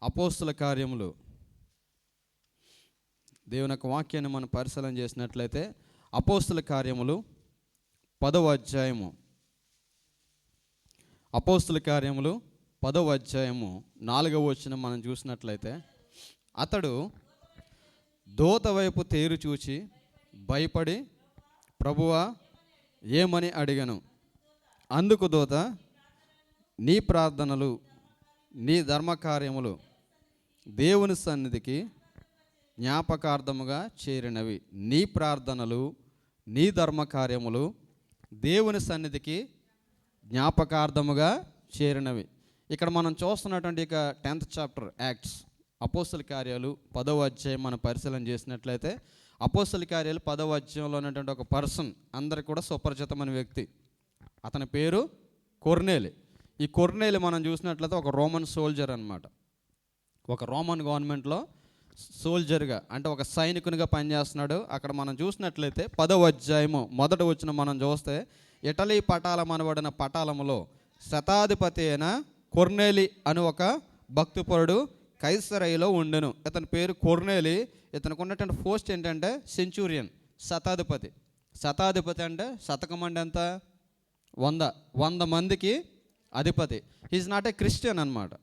అపోస్తుల కార్యములు దేవుని యొక్క వాక్యాన్ని మనం పరిశీలన చేసినట్లయితే అపోస్తుల కార్యములు 10వ అధ్యాయము అపోస్తుల కార్యములు 10వ అధ్యాయము 4వ వచనం మనం చూసినట్లయితే అతడు దూత వైపు తేరు చూచి భయపడి ప్రభువా ఏమని అడిగను. అందుకు దూత నీ ప్రార్థనలు నీ ధర్మకార్యములు దేవుని సన్నిధికి జ్ఞాపకార్థముగా చేరినవి. నీ ప్రార్థనలు నీ ధర్మకార్యములు దేవుని సన్నిధికి జ్ఞాపకార్థముగా చేరినవి. ఇక్కడ మనం చూస్తున్నటువంటి ఇక 10th చాప్టర్ యాక్ట్స్ అపోస్తుల కార్యాలు 10వ అధ్యాయం మనం పరిశీలన చేసినట్లయితే అపోస్తుల కార్యాలు 10వ అధ్యాయంలో ఉన్నటువంటి ఒక పర్సన్ అందరికి కూడా సుపరిచితమైన వ్యక్తి. అతని పేరు కొర్నేలి. ఈ కొర్నేలి మనం చూసినట్లయితే ఒక రోమన్ సోల్జర్ అన్నమాట. ఒక రోమన్ గవర్నమెంట్లో సోల్జర్గా అంటే ఒక సైనికునిగా పనిచేస్తున్నాడు. అక్కడ మనం చూసినట్లయితే 10వ అధ్యాయము మొదటి వచనం మనం చూస్తే ఇటలీ పటాలం అనబడిన పటాలములో శతాధిపతి అయిన కొర్నేలి అని ఒక భక్తిపరుడు కైసరయ్యలో ఉండెను. ఇతని పేరు కొర్నేలి. ఇతనికి ఉన్నటువంటి పోస్ట్ ఏంటంటే సెంచూరియన్, శతాధిపతి. శతాధిపతి అంటే శతకం అంటే ఎంత? 100 మందికి అధిపతి. హీజ్ నాట్ ఏ క్రిస్టియన్ అనమాట.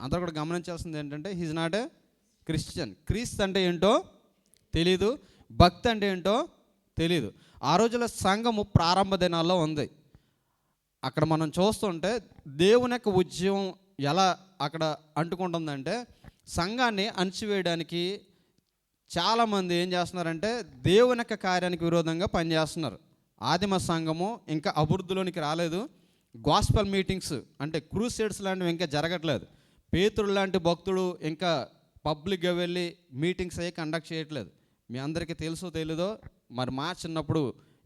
అందరూ కూడా గమనించాల్సింది ఏంటంటే హీజ్ నాట్ ఏ క్రిస్టియన్. క్రీస్తు అంటే ఏంటో తెలీదు, భక్తి అంటే ఏంటో తెలీదు. ఆ రోజుల సంఘము ప్రారంభ దినాల్లో ఉంది. అక్కడ మనం చూస్తుంటే దేవుని యొక్క ఉద్యమం ఎలా అక్కడ అంటుకుంటుందంటే సంఘాన్ని అణచివేయడానికి చాలామంది ఏం చేస్తున్నారంటే దేవుని యొక్క కార్యానికి విరోధంగా పనిచేస్తున్నారు. ఆదిమ సంఘము ఇంకా అభివృద్ధిలోనికి రాలేదు. గాస్పెల్ మీటింగ్స్ అంటే క్రూసేడ్స్ లాంటివి ఇంకా జరగట్లేదు. పేతురు లాంటి భక్తుడు ఇంకా పబ్లిక్గా వెళ్ళి మీటింగ్స్ అయ్యి కండక్ట్ చేయట్లేదు. మీ అందరికీ తెలుసో తెలీదో మరి మా చిన్నప్పుడు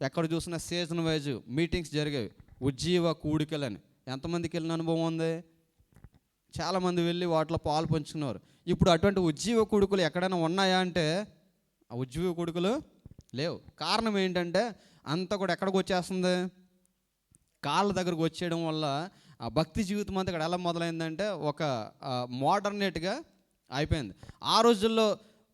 ఎక్కడ చూసినా సీజన్ వైజ్ మీటింగ్స్ జరిగేవి, ఉజ్జీవ కూడికలని. ఎంతమందికి వెళ్ళిన అనుభవం ఉంది? చాలామంది వెళ్ళి వాటిలో పాలు పంచుకున్నారు. ఇప్పుడు అటువంటి ఉజ్జీవ కూడుకులు ఎక్కడైనా ఉన్నాయా అంటే ఆ ఉజ్జీవ కూడుకులు లేవు. కారణం ఏంటంటే అంతా కూడా ఎక్కడికి వచ్చేస్తుంది? కాళ్ళ దగ్గరకు వచ్చేయడం వల్ల ఆ భక్తి జీవితం అంతా ఇక్కడ ఎలా మొదలైందంటే ఒక మోడర్నేట్గా అయిపోయింది. ఆ రోజుల్లో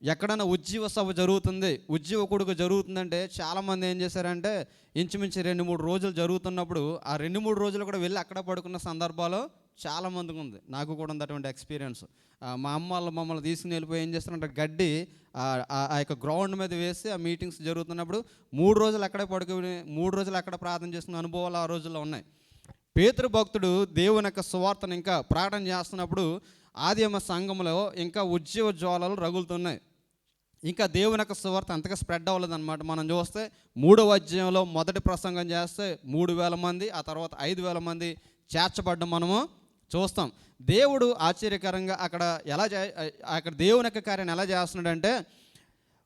ఎక్కడైనా ఉజ్జీవ సభ జరుగుతుంది, ఉజ్జీవ కూడుక జరుగుతుందంటే చాలామంది ఏం చేశారంటే ఇంచుమించు 2-3 రోజులు జరుగుతున్నప్పుడు ఆ 2-3 రోజులు కూడా వెళ్ళి అక్కడ పడుకున్న సందర్భాలు చాలామందికి ఉంది. నాకు కూడా ఉంది అటువంటి ఎక్స్పీరియన్స్. మా అమ్మ వాళ్ళు మమ్మల్ని తీసుకుని వెళ్ళిపోయి ఏం చేస్తారంటే గడ్డి ఆ యొక్క గ్రౌండ్ మీద వేసి ఆ మీటింగ్స్ జరుగుతున్నప్పుడు 3 రోజులు అక్కడే పడుకుని 3 రోజులు అక్కడ ప్రార్థన చేస్తున్న అనుభవాలు ఆ రోజుల్లో ఉన్నాయి. పేతురు భక్తుడు దేవుని యొక్క సువార్తను ఇంకా ప్రకటన చేస్తున్నప్పుడు ఆదిమ సంఘంలో ఇంకా ఉజ్జీవ జ్వాలలు రగులుతున్నాయి. ఇంకా దేవుని యొక్క సువార్త అంతగా స్ప్రెడ్ అవ్వలేదన్నమాట. మనం చూస్తే 3వ అధ్యాయంలో మొదటి ప్రసంగం చేస్తే 3000 మంది, ఆ తర్వాత 5000 మంది చేర్చబడ్డం మనము చూస్తాం. దేవుడు ఆశ్చర్యకరంగా అక్కడ దేవుని యొక్క కార్యాన్ని ఎలా చేస్తున్నాడంటే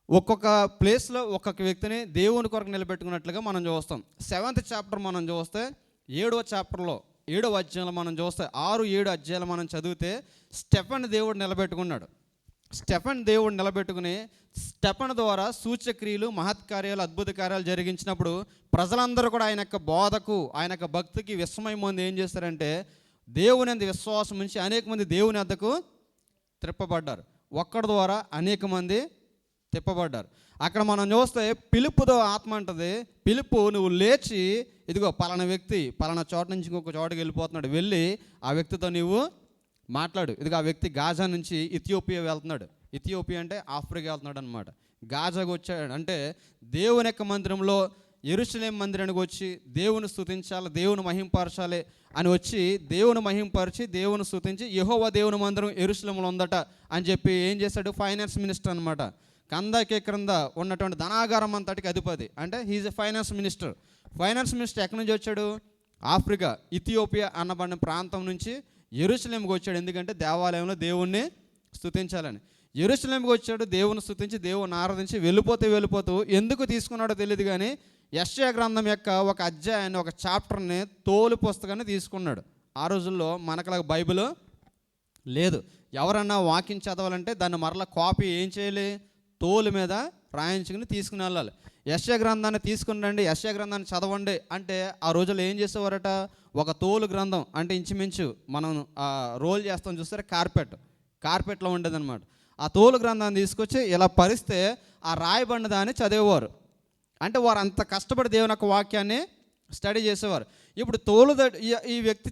ఒక్కొక్క ప్లేస్లో ఒక్కొక్క వ్యక్తిని దేవుని కొరకు నిలబెట్టుకున్నట్లుగా మనం చూస్తాం. 7th చాప్టర్ మనం చూస్తే 7వ చాప్టర్లో 7వ అధ్యాయంలో మనం చూస్తే 6-7 అధ్యాయాలు మనం చదివితే స్టెఫెన్ దేవుడు నిలబెట్టుకున్నాడు. స్టెఫెన్ దేవుడు నిలబెట్టుకుని స్టెఫెన్ ద్వారా సూచక్రియలు, మహత్కార్యాలు, అద్భుత కార్యాలు జరిగించినప్పుడు ప్రజలందరూ కూడా ఆయన యొక్క బోధకు, ఆయన యొక్క భక్తికి విస్మయం మంది ఏం చేస్తారంటే దేవుని అందు విశ్వాసం ఉంచి అనేక మంది దేవుని వద్దకు త్రిప్పబడ్డారు. ఒక్కడి ద్వారా అనేక మంది తిప్పబడ్డారు. అక్కడ మనం చూస్తే పిలుపుతో ఆత్మ అంటది, పిలుపు నువ్వు లేచి ఇదిగో పలానా వ్యక్తి పలానా చోట నుంచి ఇంకొక చోటకి వెళ్ళిపోతున్నాడు, వెళ్ళి ఆ వ్యక్తితో నీవు మాట్లాడు. ఇదిగో ఆ వ్యక్తి గాజా నుంచి ఇథియోపియా వెళ్తున్నాడు. ఇథియోపియా అంటే ఆఫ్రికా వెళ్తున్నాడు అనమాట. గాజాకు వచ్చాడు అంటే దేవుని యొక్క మందిరంలో యెరూషలేం మందిరానికి వచ్చి దేవుని స్తుతించాలి, దేవుని మహింపరచాలి అని వచ్చి దేవుని మహింపరిచి దేవుని స్తుతించి యెహోవా దేవుని మందిరం యెరూషలేంలో ఉందట అని చెప్పి ఏం చేశాడు? ఫైనాన్స్ మినిస్టర్ అనమాట. కందాకే క్రింద ఉన్నటువంటి ధనాగారం అంతటికి అధిపతి. అంటే he's a finance minister. Finance minister ఎక్కడి నుంచి వచ్చాడు? ఆఫ్రికా, ఇథియోపియా అన్నబడిన ప్రాంతం నుంచి యెరూషలేంకి వచ్చాడు. ఎందుకంటే దేవాలయంలో దేవుణ్ణి స్తుతించాలని. యెరూషలేంకి వచ్చాడు, దేవుని స్తుతించి దేవుని ఆరాధించి వెళ్ళిపోతూ ఎందుకు తీసుకున్నాడో తెలియదు కానీ యెషయా గ్రంథం యొక్క ఒక అధ్యాయాన్ని, ఒక చాప్టర్ని, తోలు పుస్తకాన్ని తీసుకున్నాడు. ఆ రోజుల్లో మనకలా బైబిల్ లేదు. ఎవరన్నా వాక్యం చదవాలంటే దాన్ని మరలా కాపీ ఏం చేయాలి? తోలు మీద రాయించుకుని తీసుకుని వెళ్ళాలి. యెషయా గ్రంథాన్ని తీసుకుని రండి, యెషయా గ్రంథాన్ని చదవండి అంటే ఆ రోజుల్లో ఏం చేసేవారట? ఒక తోలు గ్రంథం అంటే ఇంచుమించు మనం రోల్ చేస్తాం చూస్తారా, కార్పెట్ కార్పెట్లో ఉండేదన్నమాట. ఆ తోలు గ్రంథాన్ని తీసుకొచ్చి ఇలా పరిస్తే ఆ రాయబడిన దాన్ని చదివేవారు. అంటే వారు అంత కష్టపడి దేవుని యొక్క వాక్యాన్ని స్టడీ చేసేవారు. ఇప్పుడు ఈ వ్యక్తి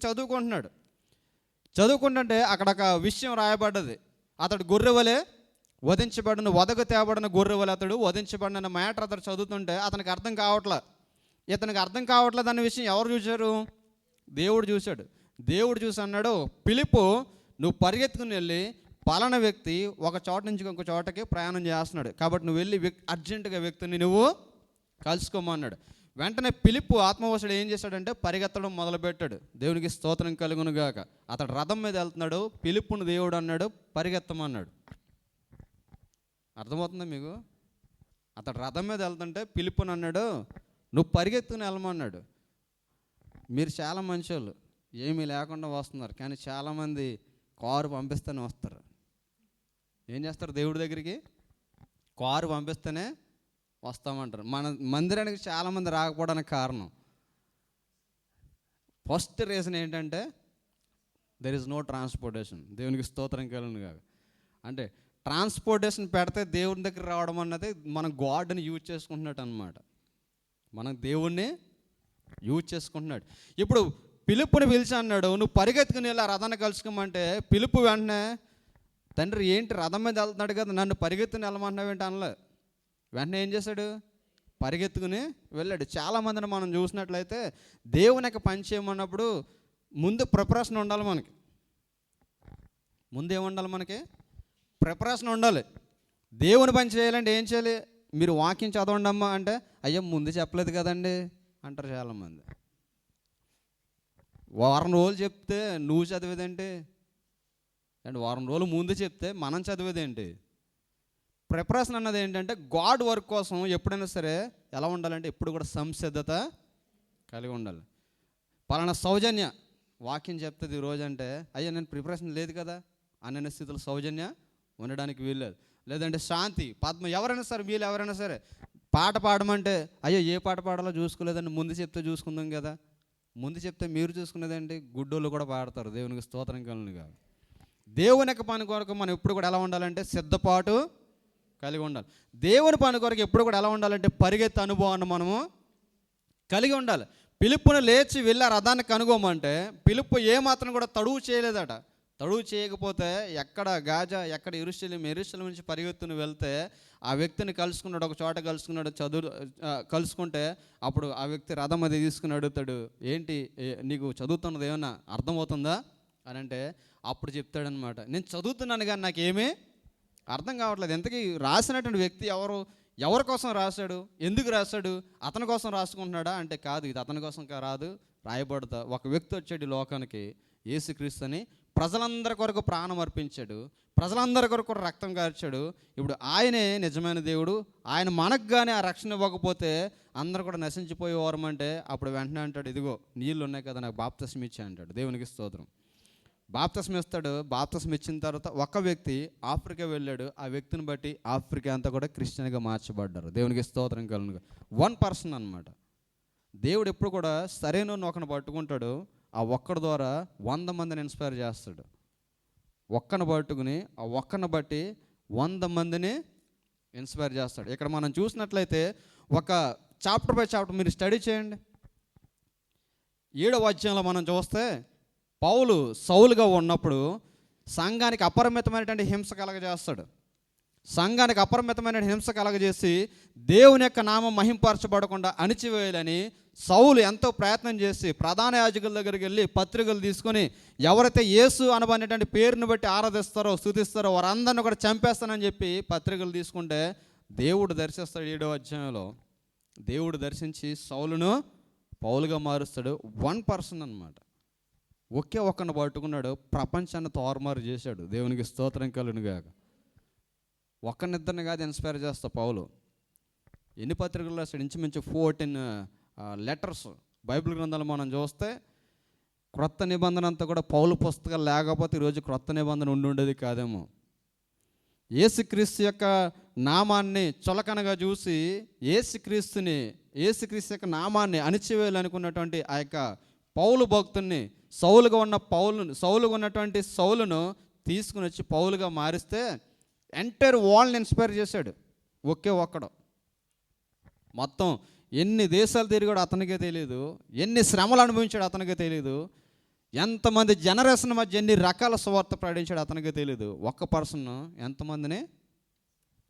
చదువుకుంటుంటే అక్కడ ఒక విషయం రాయబడ్డది. అతడు గొర్రెవలే వధించబడిన, వదకు తేబడిన గొర్రెవలే అతడు వధించబడిన మ్యాటర్ అతడు చదువుతుంటే ఇతనికి అర్థం కావట్లేదు అన్న విషయం ఎవరు చూశారు? దేవుడు చూశాడు. దేవుడు చూసి అన్నాడు, ఫిలిప్పు, నువ్వు పరిగెత్తుకుని వెళ్ళి పలానా వ్యక్తి ఒక చోట నుంచి ఇంకొక చోటకి ప్రయాణం చేస్తున్నాడు, కాబట్టి నువ్వు వెళ్ళి అర్జెంటుగా వ్యక్తిని నువ్వు కలుసుకోమన్నాడు. వెంటనే ఫిలిప్పు ఆత్మవశుడు ఏం చేశాడంటే పరిగెత్తడం మొదలుపెట్టాడు. దేవునికి స్తోత్రం కలుగును గాక. అతడు రథం మీద వెళ్తున్నాడు. ఫిలిప్పును దేవుడు అన్నాడు పరిగెత్తమన్నాడు. అర్థమవుతుందా మీకు? అతడు రథం మీద వెళ్తుంటే ఫిలిప్పును అన్నాడు నువ్వు పరిగెత్తుకుని వెళ్ళమన్నాడు. మీరు చాలా మంచి వాళ్ళు, ఏమీ లేకుండా వస్తున్నారు, కానీ చాలామంది కారు పంపిస్తేనే వస్తారు. ఏం చేస్తారు? దేవుడి దగ్గరికి కారు పంపిస్తేనే వస్తామంటారు. మన మందిరానికి చాలామంది రాకపోవడానికి కారణం ఫస్ట్ రీజన్ ఏంటంటే దెర్ ఇస్ నో ట్రాన్స్పోర్టేషన్. దేవునికి స్తోత్రం కలుగును కాక. అంటే ట్రాన్స్పోర్టేషన్ పెడితే దేవుని దగ్గర రావడం అన్నది మనం గాడ్ని యూజ్ చేసుకుంటున్నట్టు అనమాట. మనం దేవుణ్ణి యూజ్ చేసుకుంటున్నాడు. ఇప్పుడు ఫిలిప్పుని పిలిచి అన్నాడు నువ్వు పరిగెత్తుకుని వెళ్ళి ఆ రథాన్ని కలుసుకోమంటే ఫిలిప్పు వెంటనే తండ్రి ఏంటి రథం మీద వెళ్తున్నాడు కదా, నన్ను పరిగెత్తుకుని వెళ్ళమంటున్నావు ఏంటి అనలే. వెంటనే ఏం చేశాడు? పరిగెత్తుకుని వెళ్ళాడు. చాలామందిని మనం చూసినట్లయితే దేవుని యొక్క పని చేయమన్నప్పుడు ముందు ప్రిపరేషన్ ఉండాలి. ముందు ఏముండాలి? మనకి ప్రిపరేషన్ ఉండాలి. దేవుని పని చేయాలంటే ఏం చేయాలి? మీరు వాక్యం చదవండి అమ్మా అంటే అయ్యో ముందు చెప్పలేదు కదండి అంటారు చాలామంది. వారం రోజులు చెప్తే నువ్వు చదివేదేంటి అండ్ వారం రోజులు ముందు చెప్తే మనం చదివేదేంటి? ప్రిపరేషన్ అన్నది ఏంటంటే గాడ్ వర్క్ కోసం ఎప్పుడైనా సరే ఎలా ఉండాలంటే ఎప్పుడు కూడా సంసిద్ధత కలిగి ఉండాలి. పలానా సౌజన్య వాక్యం చెప్తుంది ఈరోజు అంటే అయ్యా నేను ప్రిపరేషన్ లేదు కదా అన్న స్థితిలో సౌజన్య ఉండడానికి వీల్లేదు. లేదంటే శాంతి, పద్మ ఎవరైనా సరే వీళ్ళు ఎవరైనా సరే పాట పాడమంటే అయ్యో ఏ పాట పాడాలో చూసుకోలేదండి, ముందు చెప్తే చూసుకుందాం కదా. ముందు చెప్తే మీరు చూసుకునేదండి, గుడ్డోళ్ళు కూడా పాడతారు. దేవునికి స్తోత్రం కలుగును కాదు. దేవుని యొక్క పని కొరకు మనం ఎప్పుడు కూడా ఎలా ఉండాలంటే సిద్ధపాటు కలిగి ఉండాలి. దేవుని పని కొరకు ఎప్పుడు కూడా ఎలా ఉండాలంటే పరిగెత్తే అనుభవాన్ని మనము కలిగి ఉండాలి. ఫిలిప్పును లేచి వెళ్ళి ఆ రథాన్ని కనుగోమంటే ఫిలిప్పు ఏమాత్రం కూడా తడువు చేయలేదట. తడువు చేయకపోతే ఎక్కడ గాజా, ఎక్కడ యెరూషలేము నుంచి పరిగెత్తుని వెళ్తే ఆ వ్యక్తిని కలుసుకున్నాడు, ఒక చోట కలుసుకున్నాడు. కలుసుకుంటే అప్పుడు ఆ వ్యక్తి రథం అది తీసుకుని అడుగుతాడు, ఏంటి నీకు చదువుతున్నది ఏమన్నా అర్థమవుతుందా అని అంటే అప్పుడు చెప్తాడనమాట, నేను చదువుతున్నాను కానీ నాకేమీ అర్థం కావట్లేదు. ఎంతకీ రాసినటువంటి వ్యక్తి ఎవరి కోసం రాశాడు, ఎందుకు రాశాడు, అతని కోసం రాసుకుంటున్నాడా అంటే కాదు, ఇది అతని కోసం రాదు, రాయబడతా ఒక వ్యక్తి వచ్చాడు లోకానికి, యేసుక్రీస్తు అని, ప్రజలందరి కొరకు ప్రాణం అర్పించాడు, ప్రజలందరి కొరకు రక్తం కార్చాడు. ఇప్పుడు ఆయనే నిజమైన దేవుడు. ఆయన మనకు కానీ ఆ రక్షణ ఇవ్వకపోతే అందరూ కూడా నశించిపోయేవారమంటే అప్పుడు వెంటనే అంటాడు, ఇదిగో నీళ్ళు ఉన్నాయి కదా నాకు బాప్తిస్మం ఇచ్చా అంటాడు. దేవునికి స్తోత్రం. బాప్తిస్మం ఇస్తాడు. బాప్తిస్మం ఇచ్చిన తర్వాత ఒక వ్యక్తి ఆఫ్రికా వెళ్ళాడు. ఆ వ్యక్తిని బట్టి ఆఫ్రికా అంతా కూడా క్రిస్టియన్గా మార్చబడ్డారు. దేవునికి స్తోత్రం కలుగును. వన్ పర్సన్ అనమాట. దేవుడు ఎప్పుడు కూడా సరైన ఒకరిని పట్టుకుంటాడు, ఆ ఒక్కడి ద్వారా 100 మందిని ఇన్స్పైర్ చేస్తాడు. ఒక్కని పట్టుకుని ఆ ఒక్కని బట్టి 100 మందిని ఇన్స్పైర్ చేస్తాడు. ఇక్కడ మనం చూసినట్లయితే ఒక చాప్టర్ బై చాప్టర్ మీరు స్టడీ చేయండి. 7వ అధ్యాయంలో మనం చూస్తే పౌలు సౌలుగా ఉన్నప్పుడు సంఘానికి అపరిమితమైనటువంటి హింస కలగజేస్తాడు. సంఘానికి అపరిమితమైన హింస కలగజేసి దేవుని యొక్క నామం మహింపరచబడకుండా అణిచివేయాలని సౌలు ఎంతో ప్రయత్నం చేసి ప్రధాన యాజకుల దగ్గరికి వెళ్ళి పత్రికలు తీసుకొని ఎవరైతే యేసు అనబడినటువంటి పేరుని బట్టి ఆరాధిస్తారో స్తుతిస్తారో వారందరిని కూడా చంపేస్తానని చెప్పి పత్రికలు తీసుకుంటే దేవుడు దర్శిస్తాడు. 7వ అధ్యాయంలో దేవుడు దర్శించి సౌలును పౌలుగా మారుస్తాడు. 1 పర్సన్ అనమాట. ఒకే ఒక్కడిని పట్టుకున్నాడు, ప్రపంచాన్ని తారుమారు చేశాడు. దేవునికి స్తోత్రం కలుగును గాక. ఒక్కనిద్దరిని కాదు ఇన్స్పైర్ చేస్తా పౌలు. ఎన్ని పత్రికలు రాశాడు? ఇంచుమించు 14 లెటర్స్ బైబిల్ గ్రంథాలు మనం చూస్తే క్రొత్త నిబంధన అంతా కూడా పౌలు పుస్తకాలు లేకపోతే ఈరోజు క్రొత్త నిబంధన ఉండేది కాదేమో. యేసుక్రీస్తు యొక్క నామాన్ని చులకనగా చూసి యేసుక్రీస్తు యొక్క నామాన్ని అణిచివేయాలనుకున్నటువంటి ఆ యొక్క పౌలు భక్తుల్ని సౌలుగా ఉన్నటువంటి సౌలును తీసుకుని వచ్చి పౌలుగా మారిస్తే ఎంటైర్ వరల్డ్ని ఇన్స్పైర్ చేశాడు ఒకే ఒక్కడు. మొత్తం ఎన్ని దేశాలు తిరిగాడు అతనికే తెలియదు, ఎన్ని శ్రమలు అనుభవించాడు అతనికే తెలియదు, ఎంతమంది జనరేషన్ మధ్య ఎన్ని రకాల సువార్త ప్రకటించాడు అతనికే తెలియదు. ఒక్క పర్సన్ ఎంతమందిని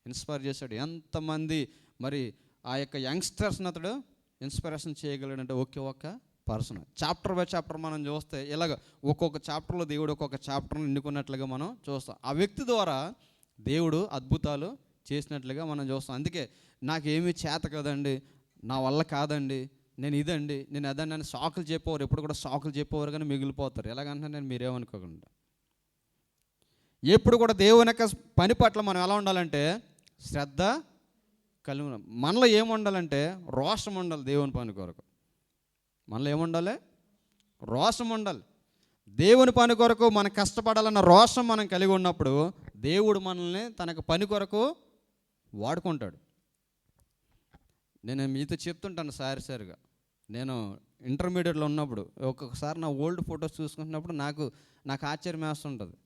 ఇన్స్పైర్ చేశాడు, ఎంతమంది మరి ఆ యొక్క యంగ్స్టర్స్ని అతడు ఇన్స్పిరేషన్ చేయగలడంటే ఒకే ఒక్క పర్సన్. చాప్టర్ బై చాప్టర్ మనం చూస్తే ఇలాగ ఒక్కొక్క చాప్టర్లో దేవుడు ఒక్కొక్క చాప్టర్ని ఎన్నుకున్నట్లుగా మనం చూస్తాం. ఆ వ్యక్తి ద్వారా దేవుడు అద్భుతాలు చేసినట్లుగా మనం చూస్తాం. అందుకే నాకేమీ చేత కదండి, నా వల్ల కాదండి, నేను ఇదండి, నేను అదండి అని సాకులు చెప్పేవారు ఎప్పుడు కూడా సాకులు చెప్పేవారు కానీ మిగిలిపోతారు. ఎలాగంటే నేను మీరేమనుకోకుండా ఎప్పుడు కూడా దేవుని యొక్క పని పట్ల మనం ఎలా ఉండాలంటే శ్రద్ధ కలిగి ఉన్నాం. మనలో ఏముండాలంటే రోషం ఉండాలి. దేవుని పని కొరకు మనలో ఏముండాలి? రోషం ఉండాలి. దేవుని పని కొరకు మనం కష్టపడాలన్న రోషం మనం కలిగి ఉన్నప్పుడు దేవుడు మనల్ని తనకు పని కొరకు వాడుకుంటాడు. నేను మీతో చెప్తుంటాను సారిగా, నేను ఇంటర్మీడియట్లో ఉన్నప్పుడు ఒక్కొక్కసారి నా ఓల్డ్ ఫొటోస్ చూసుకుంటున్నప్పుడు నాకు ఆశ్చర్యం వేస్తుంటుంది.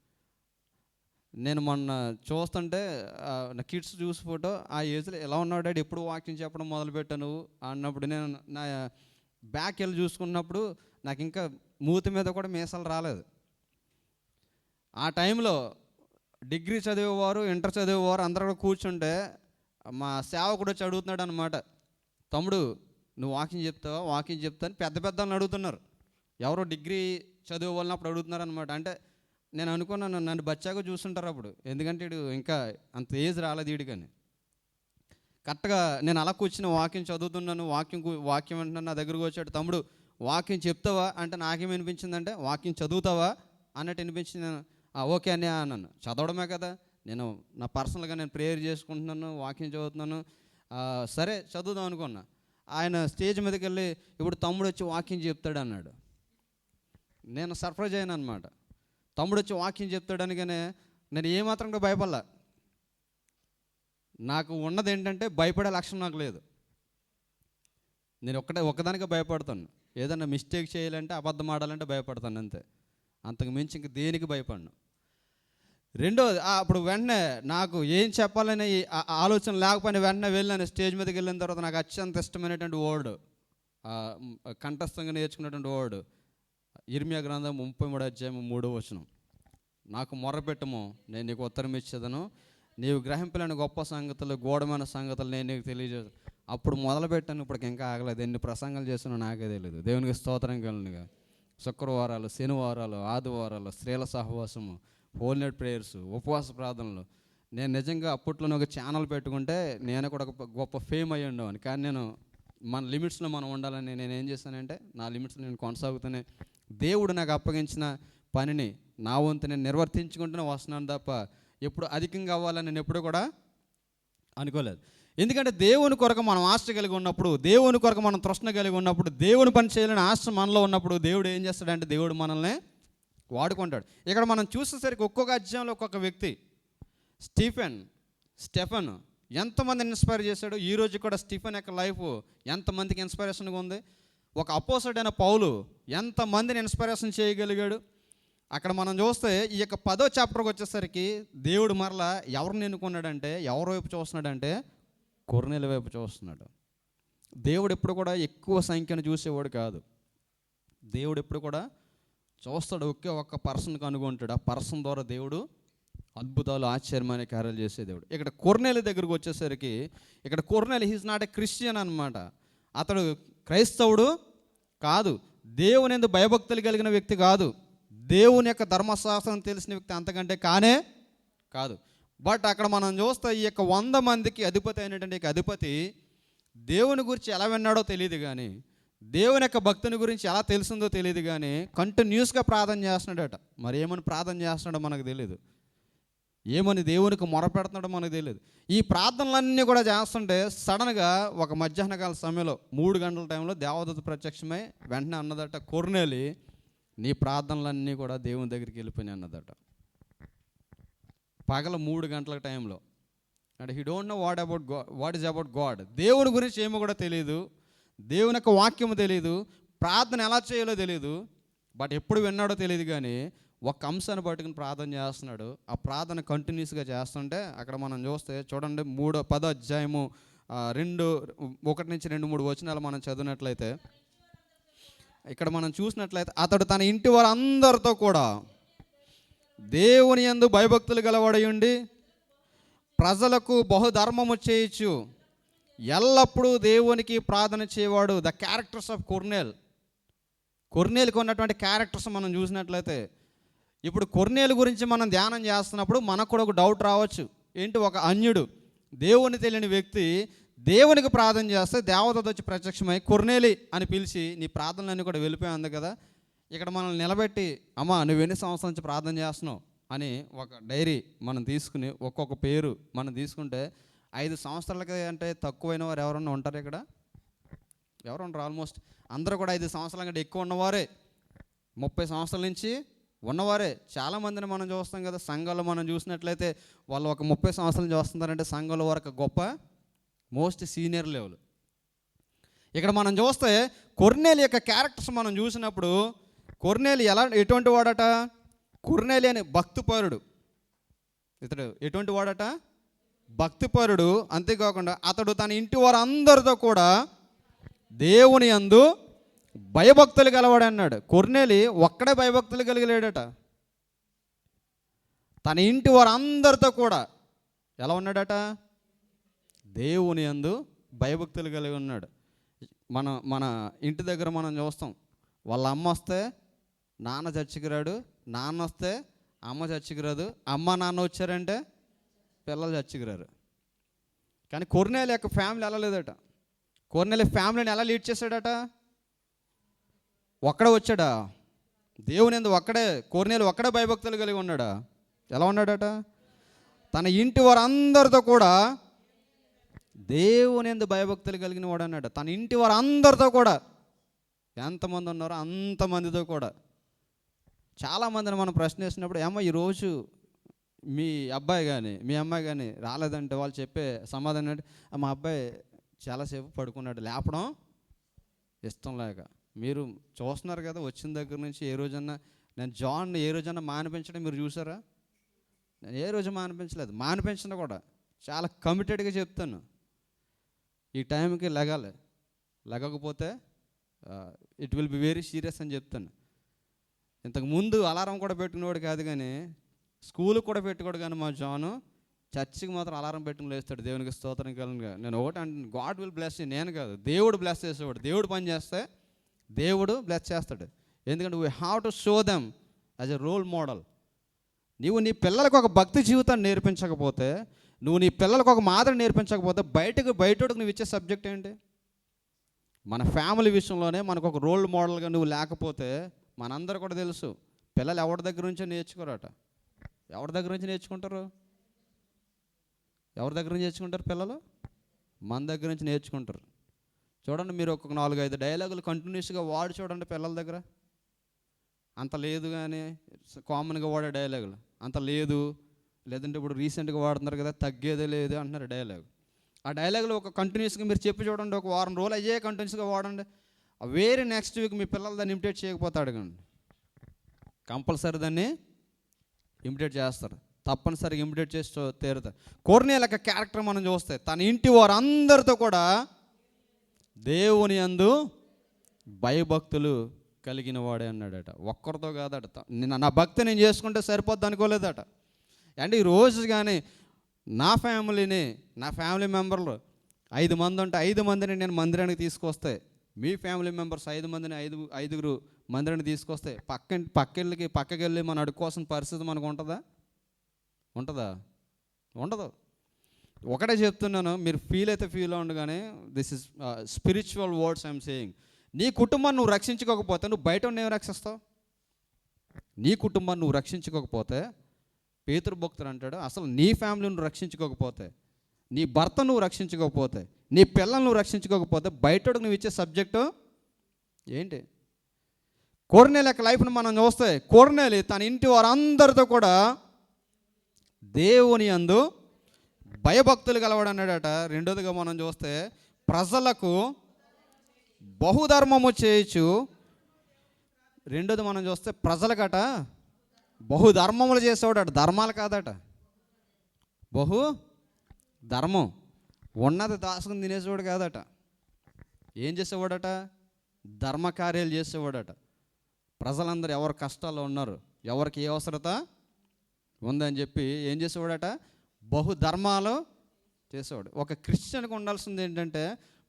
నేను మొన్న చూస్తుంటే నా కిడ్స్ చూసి ఫోటో, ఆ ఏజ్లో ఎలా ఉన్నాడు డాడీ, ఎప్పుడు వాకింగ్ చెప్పడం మొదలుపెట్టాను నువ్వు అన్నప్పుడు నేను నా బ్యాక్ వెళ్ళి చూసుకున్నప్పుడు నాకు ఇంకా మూతి మీద కూడా మీసాలు రాలేదు. ఆ టైంలో డిగ్రీ చదివేవారు, ఇంటర్ చదివేవారు అందరూ కూడా కూర్చుంటే మా సేవకుడు వచ్చి అడుగుతున్నాడు అనమాట, తమ్ముడు నువ్వు వాకింగ్ చెప్తావా, వాకింగ్ చెప్తా అని పెద్ద వాళ్ళని అడుగుతున్నారు. ఎవరో డిగ్రీ చదివే వాళ్ళని అప్పుడు అడుగుతున్నారు అనమాట. అంటే నేను అనుకున్నాను నన్ను బచ్చాగా చూస్తుంటారు అప్పుడు, ఎందుకంటే వీడు ఇంకా అంత ఏజ్ రాలేదు వీడికని. కరెక్ట్గా నేను అలా కూర్చుని వాక్యం చదువుతున్నాను, వాక్యం అంటున్నాను, నా దగ్గరకు వచ్చాడు, తమ్ముడు వాక్యం చెప్తావా అంటే నాకేం అనిపించిందంటే వాక్యం చదువుతావా అన్నట్టు అనిపించింది. నేను ఓకే అని అన్నాను. చదవడమే కదా, నేను నా పర్సనల్గా నేను ప్రేయర్ చేసుకుంటున్నాను, వాక్యం చదువుతున్నాను, సరే చదువుదాం అనుకున్నా. ఆయన స్టేజ్ మీదకి వెళ్ళి ఇప్పుడు తమ్ముడు వచ్చి వాక్యం చెప్తాడు అన్నాడు. నేను సర్ప్రైజ్ అయ్యాను అనమాట. తమ్ముడు వచ్చి వాక్యం చెప్తాడనిగానే నేను ఏమాత్రం కూడా భయపడలా. నాకు ఉన్నది ఏంటంటే భయపడే లక్షణం నాకు లేదు. నేను ఒక్కదానికే భయపడతాను. ఏదన్నా మిస్టేక్ చేయాలంటే, అబద్ధం ఆడాలంటే భయపడతాను అంతే, అంతకు మించి ఇంక దేనికి భయపడను. రెండోది, అప్పుడు వెంటనే నాకు ఏం చెప్పాలని ఆలోచన లేకపోయినా వెంటనే వెళ్ళాను. స్టేజ్ మీదకి వెళ్ళిన తర్వాత నాకు అత్యంత ఇష్టమైనటువంటి వర్డ్, కంఠస్థంగా నేర్చుకున్నటువంటి వర్డ్ ఇర్మియా గ్రంథం 33:3 నాకు మొర్రపెట్టము, నేను నీకు ఉత్తరం ఇచ్చేదను, నీవు గ్రహింపలేని గొప్ప సంగతులు, గూఢమైన సంగతులు నేను నీకు తెలియజేస్తాను. అప్పుడు మొదలుపెట్టాను, ఇప్పటికి ఇంకా ఆగలేదు. ఎన్ని ప్రసంగాలు చేస్తున్నా నాకే తెలియదు. దేవునికి స్తోత్రం కలిగినగా. శుక్రవారాలు, శనివారాలు, ఆదివారాలు, స్త్రీల సహవాసము, హోల్ నైట్ ప్రేయర్స్, ఉపవాస ప్రార్థనలు. నేను నిజంగా అప్పట్లోనే ఒక ఛానల్ పెట్టుకుంటే నేను కూడా ఒక గొప్ప ఫేమ్ అయ్యి ఉండేవాడిని. కానీ నేను మన లిమిట్స్లో మనం ఉండాలని నేను ఏం చేశానంటే నా లిమిట్స్లో నేను కొనసాగుతూనే దేవుడు నాకు అప్పగించిన పనిని నా వంతు నేను నిర్వర్తించుకుంటూనే వస్తున్నాను తప్ప ఎప్పుడు అధికంగా అవ్వాలని నేను ఎప్పుడు కూడా అనుకోలేదు. ఎందుకంటే దేవుని కొరకు మనం ఆశ కలిగి ఉన్నప్పుడు, దేవుని కొరకు మనం తృష్ణ కలిగి ఉన్నప్పుడు, దేవుని పని చేయాలని ఆశ మనలో ఉన్నప్పుడు దేవుడు ఏం చేస్తాడంటే దేవుడు మనల్ని వాడుకుంటాడు. ఇక్కడ మనం చూసేసరికి ఒక్కొక్క అధ్యాయంలో ఒక్కొక్క వ్యక్తి, స్టెఫెన్ ఎంతమందిని ఇన్స్పైర్ చేశాడు. ఈరోజు కూడా స్టీఫెన్ యొక్క లైఫ్ ఎంతమందికి ఇన్స్పిరేషన్గా ఉంది. ఒక అపోజిట్ అయిన పౌలు ఎంతమందిని ఇన్స్పిరేషన్ చేయగలిగాడు. అక్కడ మనం చూస్తే ఈ యొక్క 10వ చాప్టర్కి వచ్చేసరికి దేవుడు మరలా ఎవరిని ఎన్నుకున్నాడంటే, ఎవరి వైపు చూస్తున్నాడంటే కొర్నేలు వైపు చూస్తున్నాడు. దేవుడు ఎప్పుడు కూడా ఎక్కువ సంఖ్యను చూసేవాడు కాదు. దేవుడు ఎప్పుడు కూడా చూస్తాడు, ఒక్క పర్సన్ కనుగొంటాడు. ఆ పర్సన్ ద్వారా దేవుడు అద్భుతాలు, ఆశ్చర్యమైన కార్యాలు చేసే దేవుడు. ఇక్కడ కొర్నేలు దగ్గరకు వచ్చేసరికి, ఇక్కడ కొర్నేలు హీజ్ నాట్ ఏ క్రిస్టియన్ అనమాట. అతడు క్రైస్తవుడు కాదు, దేవుని యందు భయభక్తులు కలిగిన వ్యక్తి కాదు, దేవుని యొక్క ధర్మశాస్త్రం తెలిసిన వ్యక్తి అంతకంటే కానే కాదు. బట్ అక్కడ మనం చూస్తే ఈ యొక్క 100 మందికి అధిపతి అయినటువంటి అధిపతి దేవుని గురించి ఎలా విన్నాడో తెలియదు, కానీ దేవుని యొక్క భక్తుని గురించి ఎలా తెలిసిందో తెలియదు, కానీ కంటిన్యూస్గా ప్రార్థన చేస్తున్నాడట. మరి ఏమని ప్రార్థన చేస్తున్నాడో మనకు తెలియదు, ఏమని దేవునికి మొరపెడుతున్నాడో మనకు తెలియదు. ఈ ప్రార్థనలన్నీ కూడా చేస్తుంటే సడన్గా ఒక మధ్యాహ్నకాల సమయంలో 3 గంటల టైంలో దేవదూత ప్రత్యక్షమై వెంటనే అన్నదట, కొర్నేలి నీ ప్రార్థనలన్నీ కూడా దేవుని దగ్గరికి వెళ్ళిపోయినాయి అన్నదట. పగల 3 గంటల టైంలో. అంటే he don't know what is about God. దేవుని గురించి ఏమో కూడా తెలియదు, దేవుని యొక్క వాక్యము తెలియదు, ప్రార్థన ఎలా చేయాలో తెలియదు. బట్ ఎప్పుడు విన్నాడో తెలియదు, కానీ ఒక అంశాన్ని పట్టుకుని ప్రార్థన చేస్తున్నాడు. ఆ ప్రార్థన కంటిన్యూస్గా చేస్తుంటే అక్కడ మనం చూస్తే చూడండి 10వ అధ్యాయము 1-2-3 వచనాలు మనం చదివినట్లయితే, ఇక్కడ మనం చూసినట్లయితే అతడు తన ఇంటి వారందరితో కూడా దేవుని యందు భయభక్తులు గలవాడై ఉండి ప్రజలకు బహుధర్మము చేయొచ్చు, ఎల్లప్పుడూ దేవునికి ప్రార్థన చేయవాడు. ద క్యారెక్టర్స్ ఆఫ్ కొర్నేలుకు ఉన్నటువంటి క్యారెక్టర్స్ మనం చూసినట్లయితే, ఇప్పుడు కొర్నేలు గురించి మనం ధ్యానం చేస్తున్నప్పుడు మనకు కూడా ఒక డౌట్ రావచ్చు. ఏంటి, ఒక అన్యుడు దేవుని తెలియని వ్యక్తి దేవునికి ప్రార్థన చేస్తే దేవదూత వచ్చి ప్రత్యక్షమై కొర్నేలి అని పిలిచి నీ ప్రార్థనలన్నీ కూడా వెళ్ళిపోయింది కదా. ఇక్కడ మనల్ని నిలబెట్టి అమ్మా నువ్వు ఎన్ని సంవత్సరాల నుంచి ప్రార్థన చేస్తున్నావు అని ఒక డైరీ మనం తీసుకుని ఒక్కొక్క పేరు మనం తీసుకుంటే 5 సంవత్సరాలకి అంటే తక్కువైన వారు ఎవరన్నా ఉంటారు ఇక్కడ? ఎవరు ఉంటారు? ఆల్మోస్ట్ అందరూ కూడా 5 సంవత్సరాల కంటే ఎక్కువ ఉన్నవారే, 30 సంవత్సరాల నుంచి ఉన్నవారే. చాలామందిని మనం చూస్తాం కదా, సంఘాలు మనం చూసినట్లయితే వాళ్ళు ఒక 30 సంవత్సరాల నుంచి వస్తున్నారంటే సంఘంలో వరకు గొప్ప మోస్ట్ సీనియర్ లెవెల్. ఇక్కడ మనం చూస్తే కొర్నేలి యొక్క క్యారెక్టర్స్ మనం చూసినప్పుడు కొర్నేలి ఎటువంటి వాడట? కొర్నేలి అని భక్తిపరుడు. ఇతడు ఎటువంటి వాడట? భక్తిపరుడు. అంతేకాకుండా అతడు తన ఇంటి వారందరితో కూడా దేవుని యందు భయభక్తులు గలవాడు అన్నాడు. కొర్నేలి ఒక్కడే భయభక్తులు కలిగలేడట. తన ఇంటి వారందరితో కూడా ఎలా ఉన్నాడట? దేవుని యందు భయభక్తులు కలిగి ఉన్నాడు. మన ఇంటి దగ్గర మనం చూస్తాం, వాళ్ళ అమ్మ వస్తే నాన్న చర్చికి రాడు, నాన్న వస్తే అమ్మ చర్చికి రాదు, అమ్మ నాన్న వచ్చారంటే పిల్లలు చర్చికి రారు. కానీ కొర్నేలి యొక్క ఫ్యామిలీ ఎలా లేదట. కొర్నేలి ఫ్యామిలీని ఎలా లీడ్ చేశాడట? ఒక్కడే వచ్చాడా? దేవుని యందు ఒక్కడే, కొర్నేలి ఒక్కడే భయభక్తులు కలిగి ఉన్నాడా? ఎలా ఉన్నాడట? తన ఇంటి వారందరితో కూడా దేవుని యందు భయభక్తులు కలిగిన వాడు అన్నాడు. తన ఇంటి వారందరితో కూడా, ఎంతమంది ఉన్నారో అంతమందితో కూడా. చాలామందిని మనం ప్రశ్న వేసినప్పుడు, ఏమో ఈరోజు మీ అబ్బాయి కానీ మీ అమ్మాయి కానీ రాలేదంటే వాళ్ళు చెప్పే సమాధానం అంటే, మా అబ్బాయి చాలాసేపు పడుకున్నాడు, లేపడం ఇష్టం లేక. మీరు చూస్తున్నారు కదా, వచ్చిన దగ్గర నుంచి ఏ రోజన్నా నేను జాన్ ఏ రోజన్నా మానిపించడం మీరు చూసారా? నేను ఏ రోజు మానిపించలేదు. మానిపించడం కూడా చాలా కమిటెడ్గా చెప్తాను. ఈ టైంకి లెగాలి, లెగకపోతే it will be very serious అని చెప్తాను. ఇంతకుముందు అలారం కూడా పెట్టుకునేవాడు కాదు, కానీ స్కూల్కి కూడా పెట్టుకోడు. కానీ మా జాను చర్చికి మాత్రం అలారం పెట్టుకుని లేస్తాడు. దేవునికి స్తోత్రం కలుగుగా. నేను ఒకటి అంటే గాడ్ విల్ బ్లెస్ యూ, నేను కాదు, దేవుడు బ్లెస్ చేసేవాడు. దేవుడు పని చేస్తే దేవుడు బ్లెస్ చేస్తాడు. ఎందుకంటే we have to show them as a role model. నీవు నీ పిల్లలకు ఒక భక్తి జీవితాన్ని నేర్పించకపోతే, నువ్వు నీ పిల్లలకు ఒక మాదిరి నేర్పించకపోతే బయటకు నువ్వు ఇచ్చే సబ్జెక్ట్ ఏంటి? మన ఫ్యామిలీ విషయంలోనే మనకు ఒక రోల్ మోడల్గా నువ్వు లేకపోతే, మనందరూ కూడా తెలుసు పిల్లలు ఎవరి దగ్గర నుంచో నేర్చుకోరట. ఎవరి దగ్గర నుంచి నేర్చుకుంటారు? ఎవరి దగ్గర నుంచి నేర్చుకుంటారు పిల్లలు? మన దగ్గర నుంచి నేర్చుకుంటారు. చూడండి, మీరు ఒక 4-5 డైలాగులు కంటిన్యూస్గా వాడి చూడండి పిల్లల దగ్గర. అంత లేదు, కానీ కామన్గా వాడే డైలాగులు అంత లేదు. లేదంటే ఇప్పుడు రీసెంట్గా వాడుతున్నారు కదా, తగ్గేదే లేదు అంటున్నారు డైలాగ్. ఆ డైలాగులు ఒక కంటిన్యూస్గా మీరు చెప్పి చూడండి, ఒక వారం రోజులు అయ్యే కంటిన్యూస్గా వాడండి. వేరే నెక్స్ట్ వీక్ మీ పిల్లలు దాన్ని ఇమిటేట్ చేయకపోతే అడగండి, కంపల్సరీ దాన్ని ఇమిటేట్ చేస్తారు. తప్పనిసరిగా ఇమిటేట్ చేసి తీరుతారు. కొర్నేలి యొక్క క్యారెక్టర్ మనం చూస్తే తన ఇంటి వారందరితో కూడా దేవుని యందు భయభక్తులు కలిగిన వాడే అన్నాడట. ఒక్కరితో కాదట. నా భక్తి నేను చేసుకుంటే సరిపోద్ది అనుకోలేదట. అంటే ఈరోజు కానీ నా ఫ్యామిలీ మెంబర్లు 5 మంది ఉంటే 5 మందిని నేను మందిరానికి తీసుకొస్తే, మీ ఫ్యామిలీ మెంబర్స్ 5 మందిని 5 మందిరానికి తీసుకొస్తే పక్కకి వెళ్ళి మనం అడుక్కోవాల్సిన పరిస్థితి మనకు ఉంటుందా? ఉండదు. ఒకటే చెప్తున్నాను, మీరు ఫీల్ అయితే ఫీల్ అవ్వండి, కానీ this is spiritual words I'm saying. నీ కుటుంబాన్ని నువ్వు రక్షించుకోకపోతే నువ్వు బయట నేను రక్షిస్తావు. నీ కుటుంబాన్ని నువ్వు రక్షించుకోకపోతే, పేతురు భక్తుడు అంటాడు, అసలు నీ ఫ్యామిలీని నువ్వు రక్షించుకోకపోతే, నీ భర్త నువ్వు రక్షించుకోకపోతే, నీ పిల్లలు నువ్వు రక్షించుకోకపోతే బయటకు నువ్వు ఇచ్చే సబ్జెక్టు ఏంటి? కొర్నేలి యొక్క లైఫ్ను మనం చూస్తే, కొర్నేలి తన ఇంటి వారందరితో కూడా దేవుని యందు భయభక్తులు గలవాడు అన్నాడట. రెండోదిగా మనం చూస్తే, ప్రజలకు బహుధర్మము చేయొచ్చు. రెండోది మనం చూస్తే, ప్రజలకట బహుధర్మములు చేసేవాడట, ధర్మాలు కాదట, బహు ధర్మం. ఉన్నది దాసుకుని తినేసేవాడు కాదట. ఏం చేసేవాడట? ధర్మకార్యాలు చేసేవాడట. ప్రజలందరూ ఎవరు కష్టాల్లో ఉన్నారు, ఎవరికి ఏ అవసరత ఉందని చెప్పి ఏం చేసేవాడట? బహుధర్మాలు చేసేవాడు. ఒక క్రిస్టియన్కి ఉండాల్సింది ఏంటంటే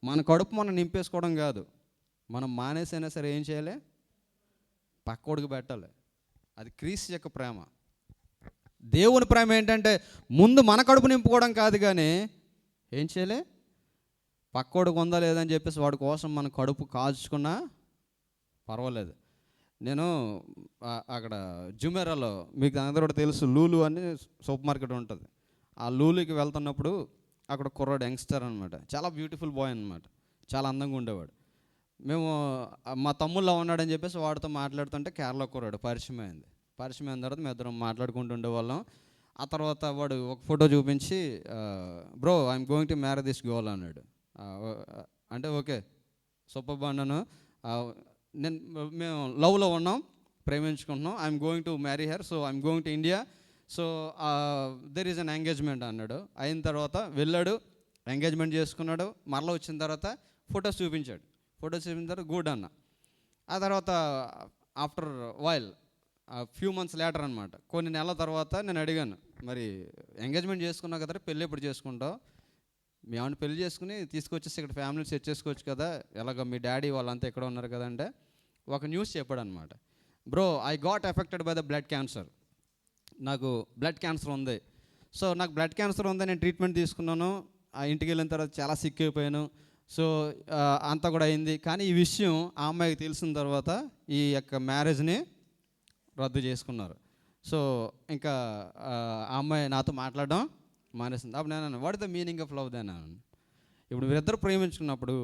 మన కడుపు మనం నింపేసుకోవడం కాదు, మనం మానేసైనా సరే ఏం చేయాలి? పక్కోడికి పెట్టాలి. అది క్రీస్తు యొక్క ప్రేమ. దేవుని ప్రేమ ఏంటంటే ముందు మన కడుపు నింపుకోవడం కాదు, కానీ ఏం చేయాలి? పక్కోడికి ఉందా లేదని చెప్పేసి వాడి కోసం మన కడుపు కాల్చుకున్నా పర్వాలేదు. నేను అక్కడ జుమెరాలో, మీకు అందరూ కూడా తెలుసు, లూలు అని సూపర్ మార్కెట్ ఉంటుంది. ఆ లూలుకి వెళ్తున్నప్పుడు అక్కడ కుర్రాడు యంగ్స్టర్ అనమాట, చాలా బ్యూటిఫుల్ బాయ్ అనమాట, చాలా అందంగా ఉండేవాడు. మేము మా తమ్ముళ్ళలో ఉన్నాడని చెప్పేసి వాడితో మాట్లాడుతుంటే కేరళ కుర్రాడు పరిచయం అయింది. పరిచయం అయిన తర్వాత మేము ఇద్దరం మాట్లాడుకుంటూ ఉండేవాళ్ళం. ఆ తర్వాత వాడు ఒక ఫోటో చూపించి, bro I'm going to marry this girl అన్నాడు. అంటే ఓకే సూపర్ బాగున్నాను, మేము లవ్లో ఉన్నాం, ప్రేమించుకుంటున్నాం, I'm going to marry her, so I'm going to India, so there is an engagement అన్నాడు. అయిన తర్వాత వెళ్ళాడు, ఎంగేజ్మెంట్ చేసుకున్నాడు. మరలా వచ్చిన తర్వాత ఫొటోస్ చూపించాడు. ఫొటోస్ చూపించిన తర్వాత గుడ్ అన్న. ఆ తర్వాత after while few months later అనమాట, కొన్ని నెలల తర్వాత నేను అడిగాను, మరి ఎంగేజ్మెంట్ చేసుకున్నావు కదా, పెళ్ళి ఎప్పుడు చేసుకుంటావు? మీ ఆవిడ పెళ్లి చేసుకుని తీసుకొచ్చేసి ఇక్కడ ఫ్యామిలీ సెట్ చేసుకోవచ్చు కదా, ఎలాగ మీ డాడీ వాళ్ళంతా ఎక్కడ ఉన్నారు కదా అంటే ఒక న్యూస్ చెప్పాడు అనమాట. Bro I got affected by the blood cancer, నాకు బ్లడ్ క్యాన్సర్ ఉంది. సో నాకు బ్లడ్ క్యాన్సర్ ఉంది, నేను ట్రీట్మెంట్ తీసుకున్నాను, ఆ ఇంటికి వెళ్ళిన తర్వాత చాలా సిక్ అయిపోయాను. సో అంతా కూడా అయింది. కానీ ఈ విషయం ఆ అమ్మాయికి తెలిసిన తర్వాత ఈ యొక్క మ్యారేజ్ని రద్దు చేసుకున్నారు. సో ఇంకా ఆ అమ్మాయి నాతో మాట్లాడడం మానేసింది. అప్పుడు నేను what is the meaning of love then అన్నాను. ఇప్పుడు మీరిద్దరు ప్రేమించుకున్నప్పుడు,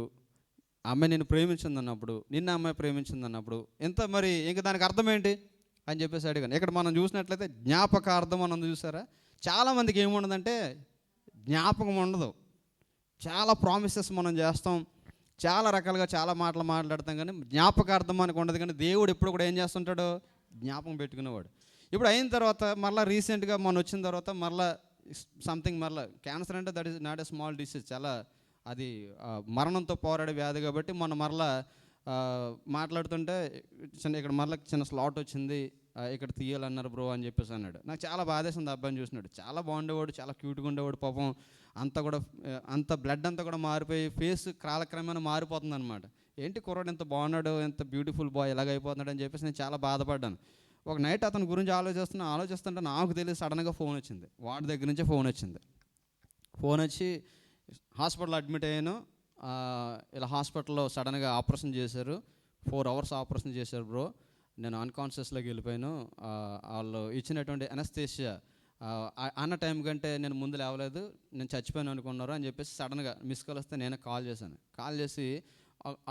అమ్మాయి నేను ప్రేమించింది అన్నప్పుడు, నిన్న అమ్మాయి ప్రేమించింది అన్నప్పుడు ఎంత మరి ఇంకా దానికి అర్థం ఏంటి అని చెప్పేసి అడిగాను. ఇక్కడ మనం చూసినట్లయితే జ్ఞాపకార్థం అని చూసారా, చాలామందికి ఏముండదంటే జ్ఞాపకం ఉండదు. చాలా ప్రామిసెస్ మనం చేస్తాం, చాలా రకాలుగా చాలా మాటలు మాట్లాడతాం, కానీ జ్ఞాపకార్థం మనకు ఉండదు. కానీ దేవుడు ఎప్పుడు కూడా ఏం చేస్తుంటాడో జ్ఞాపకం పెట్టుకునేవాడు. ఇప్పుడు అయిన తర్వాత మళ్ళీ రీసెంట్గా మనం వచ్చిన తర్వాత మళ్ళీ సంథింగ్, మళ్ళీ క్యాన్సర్ అంటే that is not a small disease, చాలా అది మరణంతో పోరాడే వ్యాధి. కాబట్టి మనం మరలా మాట్లాడుతుంటే ఇక్కడ మరలా చిన్న స్లాట్ వచ్చింది, ఇక్కడ తీయాలన్నారు బ్రో అని చెప్పేసి అన్నాడు. నాకు చాలా బాధేసింది. అబ్బాయిని చూసినాడు, చాలా బాగుండేవాడు, చాలా క్యూట్గా ఉండేవాడు. పాపం అంతా కూడా అంత బ్లడ్ అంతా కూడా మారిపోయి ఫేస్ కాలక్రమేణా మారిపోతుంది అనమాట. ఏంటి కుర్రాడు ఎంత బాగున్నాడు, ఎంత బ్యూటిఫుల్ బాయ్ ఎలాగైపోతున్నాడు అని చెప్పేసి నేను చాలా బాధపడ్డాను. ఒక నైట్ అతని గురించి ఆలోచిస్తుంటే నాకు తెలియదు సడన్గా ఫోన్ వచ్చింది, వాడి దగ్గర నుంచే ఫోన్ వచ్చింది. ఫోన్ వచ్చి హాస్పిటల్ అడ్మిట్ అయ్యాను, ఇలా హాస్పిటల్లో సడన్గా ఆపరేషన్ చేశారు, 4 hours ఆపరేషన్ చేశారు బ్రో, నేను అన్కాన్షియస్లోకి వెళ్ళిపోయాను, వాళ్ళు ఇచ్చినటువంటి అనస్థేషియా అన్న టైం కంటే నేను ముందు లేవలేదు, నేను చచ్చిపోయాను అనుకున్నారు అని చెప్పేసి సడన్గా మిస్ కాల్ వస్తే నేనే కాల్ చేశాను. కాల్ చేసి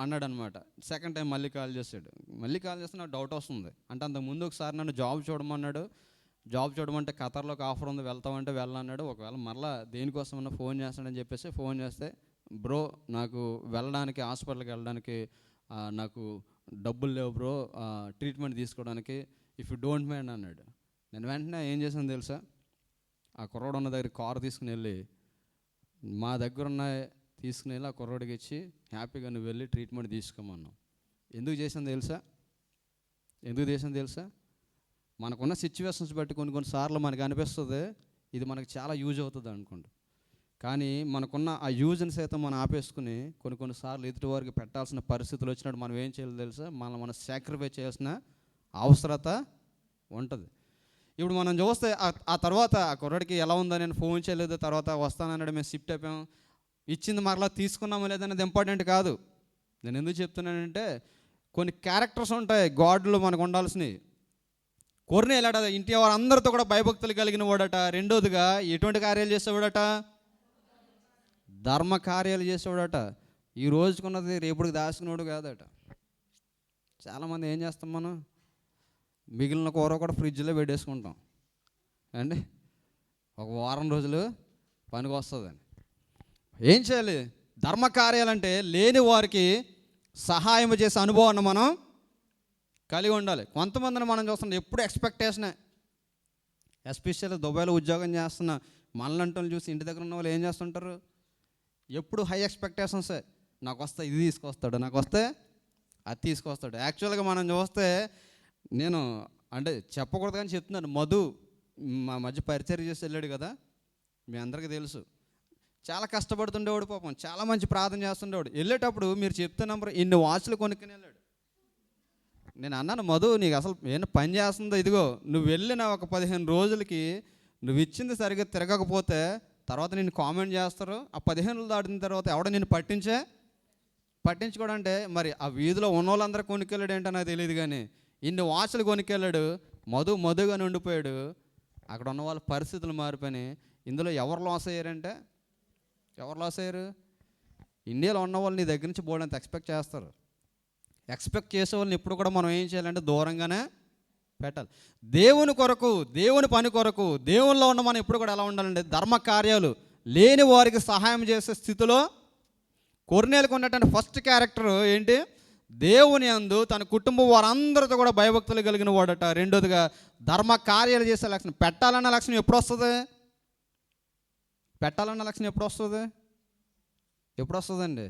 అన్నాడు అనమాట. సెకండ్ టైం మళ్ళీ కాల్ చేశాడు. మళ్ళీ కాల్ చేస్తే నాకు డౌట్ వస్తుంది. అంటే అంతకుముందు ఒకసారి నన్ను జాబ్ చూడమన్నాడు, జాబ్ చూడమంటే ఖతర్లోకి ఆఫర్ ఉంది వెళ్తామంటే వెళ్ళన్నాడు. ఒకవేళ మళ్ళీ దేనికోసమన్నా ఫోన్ చేస్తాడని చెప్పేసి ఫోన్ చేస్తే, బ్రో నాకు వెళ్ళడానికి హాస్పిటల్కి వెళ్ళడానికి నాకు డబ్బులు లేవు బ్రో, ట్రీట్మెంట్ తీసుకోవడానికి, ఇఫ్ యూ డోంట్ మైండ్ అన్నాడు. నేను వెంటనే ఏం చేశాను తెలుసా, ఆ కుర్రోడు ఉన్న దగ్గర కారు తీసుకుని వెళ్ళి మా దగ్గర ఉన్న తీసుకుని వెళ్ళి ఆ కుర్రోడికి ఇచ్చి హ్యాపీగా నువ్వు వెళ్ళి ట్రీట్మెంట్ తీసుకోమన్నాం. ఎందుకు చేసాను తెలుసా, మనకున్న సిచ్యువేషన్స్ బట్టి కొన్నిసార్లు మనకు అనిపిస్తుంది ఇది మనకు చాలా యూజ్ అవుతుంది అనుకుంటా. కానీ మనకున్న ఆ యూజ్ని సైతం మనం ఆపేసుకుని కొన్నిసార్లు ఎదుటి వారికి పెట్టాల్సిన పరిస్థితులు వచ్చినప్పుడు మనం ఏం చేయాలి తెలుసా, మనం సాక్రిఫైస్ చేయాల్సిన అవసరత ఉంటుంది. ఇప్పుడు మనం చూస్తే ఆ తర్వాత ఆ కుర్రాడికి ఎలా ఉందో నేను ఫోన్ చేయలేదు, తర్వాత వస్తానన్నాడు, మేము షిఫ్ట్ అయిపోయాం, ఇచ్చింది మరలా తీసుకున్నామో లేదనేది ఇంపార్టెంట్ కాదు. నేను ఎందుకు చెప్తున్నానంటే కొన్ని క్యారెక్టర్స్ ఉంటాయి గాడ్లో మనకు ఉండాల్సినవి. కొర్నేలాట ఇంటి వారందరితో కూడా భయభక్తులు కలిగిన వాడట. రెండోదిగా ఎటువంటి కార్యాలు చేసేవాడట, ధర్మ కార్యాలు చేసేవాడట. ఈ రోజుకున్నది రేపుడికి దాచుకునేవాడు కాదట. చాలామంది ఏం చేస్తాం, మనం మిగిలిన కూర కూడా ఫ్రిడ్జ్లో పెట్టేసుకుంటాం అండి, ఒక వారం రోజులు పనికి వస్తుందని. ఏం చేయాలి, ధర్మకార్యాలంటే లేని వారికి సహాయం చేసే అనుభవాన్ని మనం కలిగి ఉండాలి. కొంతమందిని మనం చూస్తున్నాం ఎప్పుడు ఎక్స్పెక్టేషనే, ఎస్పెషల్లీ దుబాయ్లో ఉద్యోగం చేస్తున్న మనలంటోళ్ళు చూసి ఇంటి దగ్గర ఉన్న వాళ్ళు ఏం చేస్తుంటారు, ఎప్పుడు హై ఎక్స్పెక్టేషన్సే. నాకు వస్తే ఇది తీసుకొస్తాడు, నాకు వస్తే అది తీసుకొస్తాడు. యాక్చువల్గా మనం చూస్తే, నేను అంటే చెప్పకూడదు కానీ చెప్తున్నాను, మధు మా మధ్య పరిచయం చేసి వెళ్ళాడు కదా, మీ అందరికీ తెలుసు. చాలా కష్టపడుతుండేవాడు పాపం, చాలా మంచి ప్రార్థన చేస్తుండేవాడు. వెళ్ళేటప్పుడు మీరు చెప్తే నంబర్ ఇన్ని వాచ్లు కొనుక్కుని వెళ్ళాడు. నేను అన్నాను, మధు నీకు అసలు ఏమైనా పని చేస్తుందో, ఇదిగో నువ్వు వెళ్ళిన ఒక 15 రోజులకి నువ్వు ఇచ్చింది సరిగ్గా తిరగకపోతే తర్వాత నిన్ను కామెంట్ చేస్తారు. ఆ 15 రోజులు దాటిన తర్వాత ఎవడ నిన్ను పట్టించుకోవడం అంటే, మరి ఆ వీధిలో ఉన్న వాళ్ళందరూ కొనుక్కెళ్ళాడు ఏంటో నాకు తెలియదు కానీ ఇన్ని వాచ్లు కొనుక్కెళ్ళాడు. మధుగానే ఉండిపోయాడు. అక్కడ ఉన్న వాళ్ళ పరిస్థితులు మారిపోయినాయి. ఇందులో ఎవరు లాస్ అయ్యారంటే, ఎవరు లాస్ అయ్యారు? ఇండియాలో ఉన్న వాళ్ళు నీ దగ్గర నుంచి బోర్డు అంత ఎక్స్పెక్ట్ చేస్తారు. ఎక్స్పెక్ట్ చేసే వాళ్ళని ఎప్పుడు కూడా మనం ఏం చేయాలంటే దూరంగానే పెట్టాలి. దేవుని కొరకు, దేవుని పని కొరకు, దేవునిలో ఉన్న మనం ఎప్పుడు కూడా ఎలా ఉండాలంటే, ధర్మ కార్యాలు లేని వారికి సహాయం చేసే స్థితిలో. కొర్నేలుకు ఉన్నటువంటి ఫస్ట్ క్యారెక్టర్ ఏంటి? దేవుని యందు తన కుటుంబం వారందరితో కూడా భయభక్తులు కలిగిన వాడట. రెండోదిగా ధర్మ కార్యాలు చేసే లక్షణం. పెట్టాలన్న లక్షణం ఎప్పుడు వస్తుంది? పెట్టాలన్న లక్షణం ఎప్పుడు వస్తుంది? ఎప్పుడు వస్తుందండి?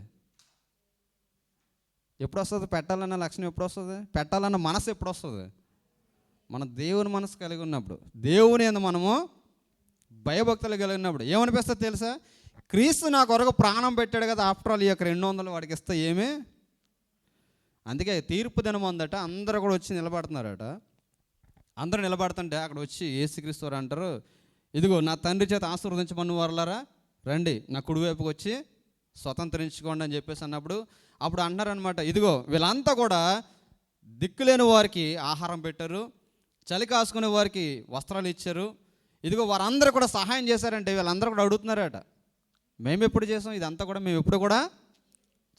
ఎప్పుడు వస్తుంది? పెట్టాలన్న లక్షణం ఎప్పుడు వస్తుంది? పెట్టాలన్న మనసు ఎప్పుడు వస్తుంది? మన దేవుని మనసు కలిగి ఉన్నప్పుడు, దేవుని యందు మనము భయభక్తులు కలిగినప్పుడు ఏమనిపిస్తుంది తెలుసా? క్రీస్తు నా కొరకు ప్రాణం పెట్టాడు కదా, ఆఫ్టర్ ఆల్ ఈ యొక్క 200 వాడికి ఇస్తే ఏమి. అందుకే తీర్పు దినం ఉందట, అందరూ కూడా వచ్చి నిలబడుతున్నారట. అందరూ నిలబడుతుంటే అక్కడ వచ్చి యేసుక్రీస్తు వారు అంటారు, ఇదిగో నా తండ్రి చేత ఆశీర్వదించమన్న వారులారా రండి, నా కుడివైపుకి వచ్చి స్వతంత్రించుకోండి అని చెప్పేసి అన్నప్పుడు అప్పుడు అన్నారనమాట, ఇదిగో వీళ్ళంతా కూడా దిక్కులేని వారికి ఆహారం పెట్టారు, చలి కాసుకునే వారికి వస్త్రాలు ఇచ్చారు, ఇదిగో వారందరూ కూడా సహాయం చేశారంటే వీళ్ళందరూ కూడా అడుగుతున్నారట, మేము ఎప్పుడు చేసాం ఇదంతా కూడా, మేము ఎప్పుడు కూడా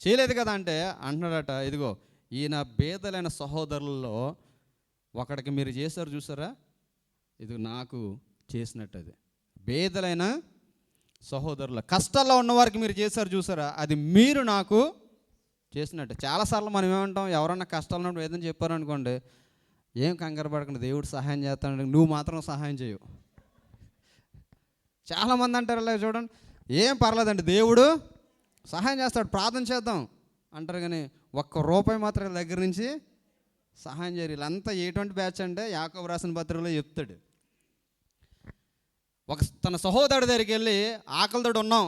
చేయలేదు కదా అంటే అంటున్నారట, ఇదిగో ఈయన బేదలైన సహోదరులలో ఒకడికి మీరు చేశారు చూసారా, ఇది నాకు చేసినట్టు. అది బేదలైన సహోదరుల కష్టాల్లో ఉన్నవారికి మీరు చేశారు చూసారా, అది మీరు నాకు చేసినట్టు. చాలాసార్లు మనం ఏమంటాం, ఎవరన్నా కష్టాలు ఉన్నప్పుడు ఏదైనా చెప్పారనుకోండి, ఏం కంగారు పడకుండా దేవుడు సహాయం చేస్తాడు, నువ్వు మాత్రం సహాయం చేయవు. చాలామంది అంటారు అలా, చూడండి ఏం పర్లేదండి దేవుడు సహాయం చేస్తాడు, ప్రార్థన చేద్దాం అంటారు, కానీ ₹1 మాత్రం దగ్గర నుంచి సహాయం చేయరు. వీళ్ళంతా ఎటువంటి బ్యాచ్ అంటే యాకోబు రాసిన పత్రికలో చెప్తాడు, తన సహోదరుడి దగ్గరికి వెళ్ళి ఆకలితోటి ఉన్నాం,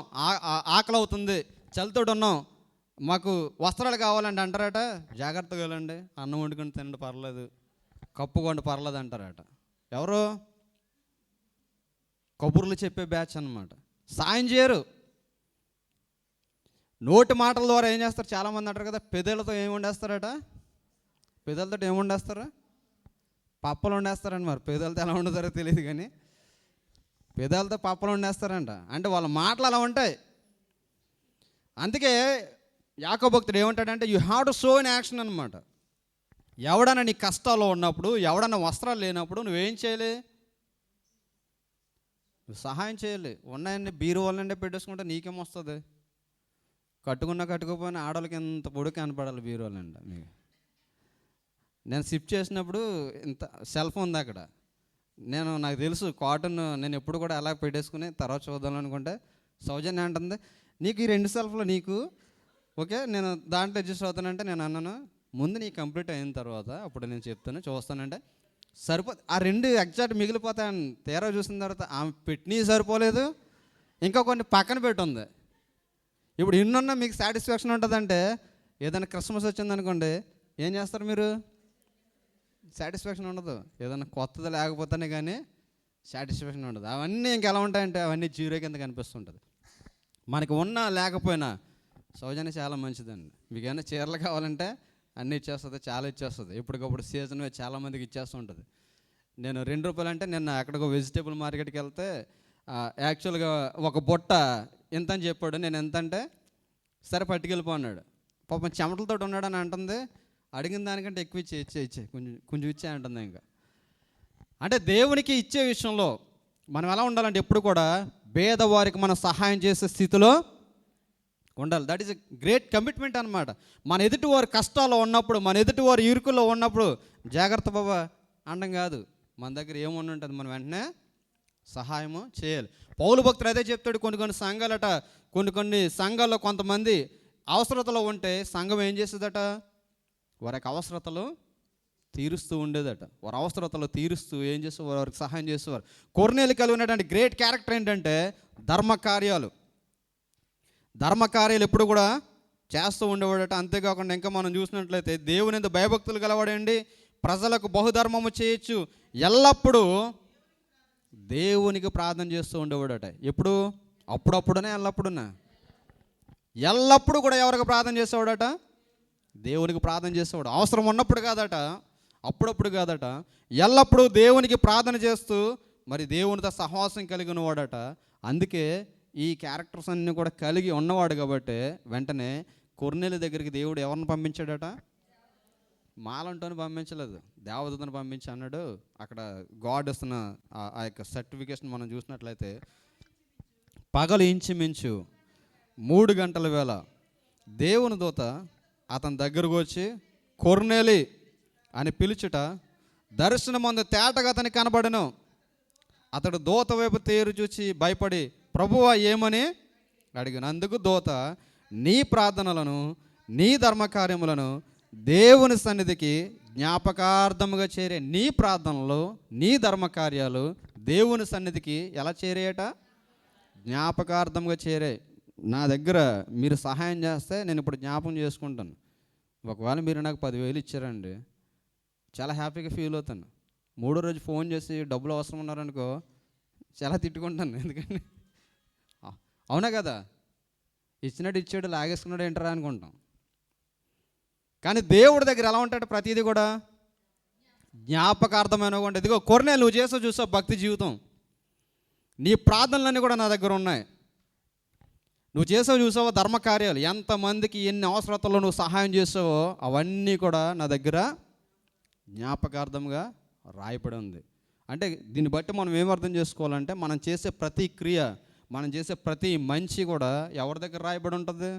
ఆకలి అవుతుంది, చలితోటి ఉన్నాం, మాకు వస్త్రాలు కావాలంటే అంటారట, జాగ్రత్తగా వెళ్ళండి, అన్నం వండుకొని తినండి పర్లేదు, కప్పుకోండి పర్లేదు అంటారట. ఎవరు? కబుర్లు చెప్పే బ్యాచ్ అన్నమాట. సాయం చేయరు. నోటి మాటల ద్వారా ఏం చేస్తారు? చాలామంది అంటారు కదా, పెదలతో ఏమి వండేస్తారట, పెదలతో ఏమి వండేస్తారు? పప్పలు వండేస్తారండి. మరి పెదలతో ఎలా వండుతారో తెలియదు కానీ పెదాలతో పప్పలు వండేస్తారంట. అంటే వాళ్ళ మాటలు అలా ఉంటాయి. అందుకే యాకోబు భక్తుడు ఏమంటాడంటే, you have to show in action అనమాట. ఎవడన్నా నీ కష్టాల్లో ఉన్నప్పుడు, ఎవడన్నా వస్త్రాలు లేనప్పుడు నువ్వేం చేయాలి? నువ్వు సహాయం చేయాలి. ఉన్నాయన్నీ బీరువాళ్ళంటే పెట్టేసుకుంటే నీకేమొస్తుంది? కట్టుకోపోయినా ఆడవాళ్ళకి ఎంత పొడి కనపడాలి బీరువాళ్ళండి. మీకు నేను షిఫ్ట్ చేసినప్పుడు ఇంత సెల్ ఫోన్ ఉంది అక్కడ. నాకు తెలుసు కాటన్ నేను ఎప్పుడు కూడా అలా పెట్టేసుకుని తర్వాత చూద్దాం అనుకుంటే సౌజన్య అంటుంది, నీకు ఈ 2 సెల్ఫ్లో నీకు ఓకే, నేను దాంట్లో అడ్జస్ట్ అవుతానంటే నేను అన్నాను, ముందు నీకు కంప్లీట్ అయిన తర్వాత అప్పుడు నేను చెప్తాను, చూస్తానంటే సరిపోతుంది. ఆ 2 ఎగ్జాక్ట్ మిగిలిపోతాయని తీరా చూసిన తర్వాత ఆమె పెట్టినవి సరిపోలేదు, ఇంకా కొన్ని పక్కన పెట్టి ఉంది. ఇప్పుడు ఇన్నున్నా మీకు సాటిస్ఫాక్షన్ ఉంటుందంటే, ఏదైనా క్రిస్మస్ వచ్చిందనుకోండి ఏం చేస్తారు మీరు? సాటిస్ఫాక్షన్ ఉండదు. ఏదైనా కొత్తది లేకపోతేనే కానీ సాటిస్ఫాక్షన్ ఉండదు. అవన్నీ ఇంకెలా ఉంటాయంటే అవన్నీ జీరో కింద కనిపిస్తుంటుంది. మనకి ఉన్నా లేకపోయినా సౌజన్య చాలా మంచిదండి. మీకు ఏమైనా చీరలు కావాలంటే అన్నీ ఇచ్చేస్తుంది, చాలా ఇచ్చేస్తుంది. ఇప్పటికప్పుడు సీజన్ చాలామందికి ఇచ్చేస్తూ ఉంటుంది. నేను ₹2 అంటే నిన్న ఎక్కడికో వెజిటేబుల్ మార్కెట్కి వెళ్తే యాక్చువల్గా ఒక బుట్ట ఎంత అని చెప్పాడు. నేను ఎంత అంటే సరే పట్టుకెళ్ళిపో అన్నాడు. పాపం చెమటలతో ఉన్నాడని అంటుంది, అడిగిన దానికంటే ఎక్కువ ఇచ్చే కొంచెం ఇచ్చే అంటుంది. ఇంకా అంటే దేవునికి ఇచ్చే విషయంలో మనం ఎలా ఉండాలంటే ఎప్పుడు కూడా పేదవారికి మనం సహాయం చేసే స్థితిలో ఉండాలి. That is a great commitment అనమాట. మన ఎదుటివారు కష్టాల్లో ఉన్నప్పుడు, మన ఎదుటివారు ఇరుకుల్లో ఉన్నప్పుడు జాగ్రత్త బాబా అనడం కాదు. మన దగ్గర ఏముండి ఉంటుంది మనం వెంటనే సహాయము చేయాలి. పౌలు భక్తుడు అదే చెప్తాడు. కొన్ని సంఘాలట, కొన్ని సంఘాల్లో కొంతమంది అవసరతలో ఉంటే సంఘం ఏం చేస్తుందట, వారి యొక్క అవసరతలు తీరుస్తూ ఉండేదట. వారి అవసరతలు తీరుస్తూ ఏం చేసేవారు, వారికి సహాయం చేసేవారు. కొర్నేలి కలిగి ఉన్నటువంటి గ్రేట్ క్యారెక్టర్ ఏంటంటే ధర్మకార్యాలు ఎప్పుడు కూడా చేస్తూ ఉండేవాడట. అంతేకాకుండా ఇంకా మనం చూసినట్లయితే దేవుని యందు భయభక్తులు గలవాడండి, ప్రజలకు బహుధర్మము చేయొచ్చు, ఎల్లప్పుడూ దేవునికి ప్రార్థన చేస్తూ ఉండేవాడట. ఎప్పుడు? అప్పుడప్పుడునే, ఎల్లప్పుడూ కూడా ఎవరికి ప్రార్థన చేసేవాడట? దేవునికి ప్రార్థన చేసేవాడు. అవసరం ఉన్నప్పుడు కాదట, అప్పుడప్పుడు కాదట, ఎల్లప్పుడూ దేవునికి ప్రార్థన చేస్తూ మరి దేవునితో సహవాసం కలిగి ఉన్నవాడట. అందుకే ఈ క్యారెక్టర్స్ అన్నీ కూడా కలిగి ఉన్నవాడు కాబట్టి వెంటనే కొర్నేలి దగ్గరికి దేవుడు ఎవరిని పంపించాడట? మాలంటోని పంపించలేదు, దేవదూతను పంపించి అన్నాడు. అక్కడ గాడ్ ఇస్తున్న ఆ యొక్క సర్టిఫికేషన్ మనం చూసినట్లయితే, పగలు ఇంచుమించు 3 గంటల వేళ దేవుని దూత అతని దగ్గరకు వచ్చి కొర్నేలి అని పిలుచుట దర్శనమందు తేటగా అతనికి కనబడెను. అతడు దూత వైపు తేరు చూచి భయపడి ప్రభువా ఏమని అడిగిన. అందుకు దూత, నీ ప్రార్థనలను నీ ధర్మకార్యములను దేవుని సన్నిధికి జ్ఞాపకార్థముగా చేరే. నీ ప్రార్థనలు నీ ధర్మకార్యాలు దేవుని సన్నిధికి ఎలా చేరేయట? జ్ఞాపకార్థంగా చేరే. నా దగ్గర మీరు సహాయం చేస్తే నేను ఇప్పుడు జ్ఞాపకం చేసుకుంటాను. ఒకవేళ మీరు నాకు 10,000 ఇచ్చారండి, చాలా హ్యాపీగా ఫీల్ అవుతాను. 3వ రోజు ఫోన్ చేసి డబ్బులు అవసరం ఉన్నారనుకో, చాలా తిట్టుకుంటాను. ఎందుకంటే అవునా కదా, ఇచ్చినట్టు ఇచ్చాడు లాగేసుకున్నాడు ఏంటరా అనుకుంటాం. కానీ దేవుడి దగ్గర ఎలా ఉంటాడు? ప్రతిదీ కూడా జ్ఞాపకార్థమైన ఉంటుంది. ఇదిగో కొర్నేలి, నువ్వు చేసావు చూసావు భక్తి జీవితం, నీ ప్రార్థనలన్నీ కూడా నా దగ్గర ఉన్నాయి. నువ్వు చేసావు చూసావో ధర్మకార్యాలు, ఎంతమందికి ఎన్ని అవసరతల్లో నువ్వు సహాయం చేసావో అవన్నీ కూడా నా దగ్గర జ్ఞాపకార్థంగా రాయబడి ఉంది. అంటే దీన్ని బట్టి మనం ఏం అర్థం చేసుకోవాలంటే, మనం చేసే ప్రతి క్రియ, మనం చేసే ప్రతి మంచి కూడా ఎవరి దగ్గర రాయబడి ఉంటుంది?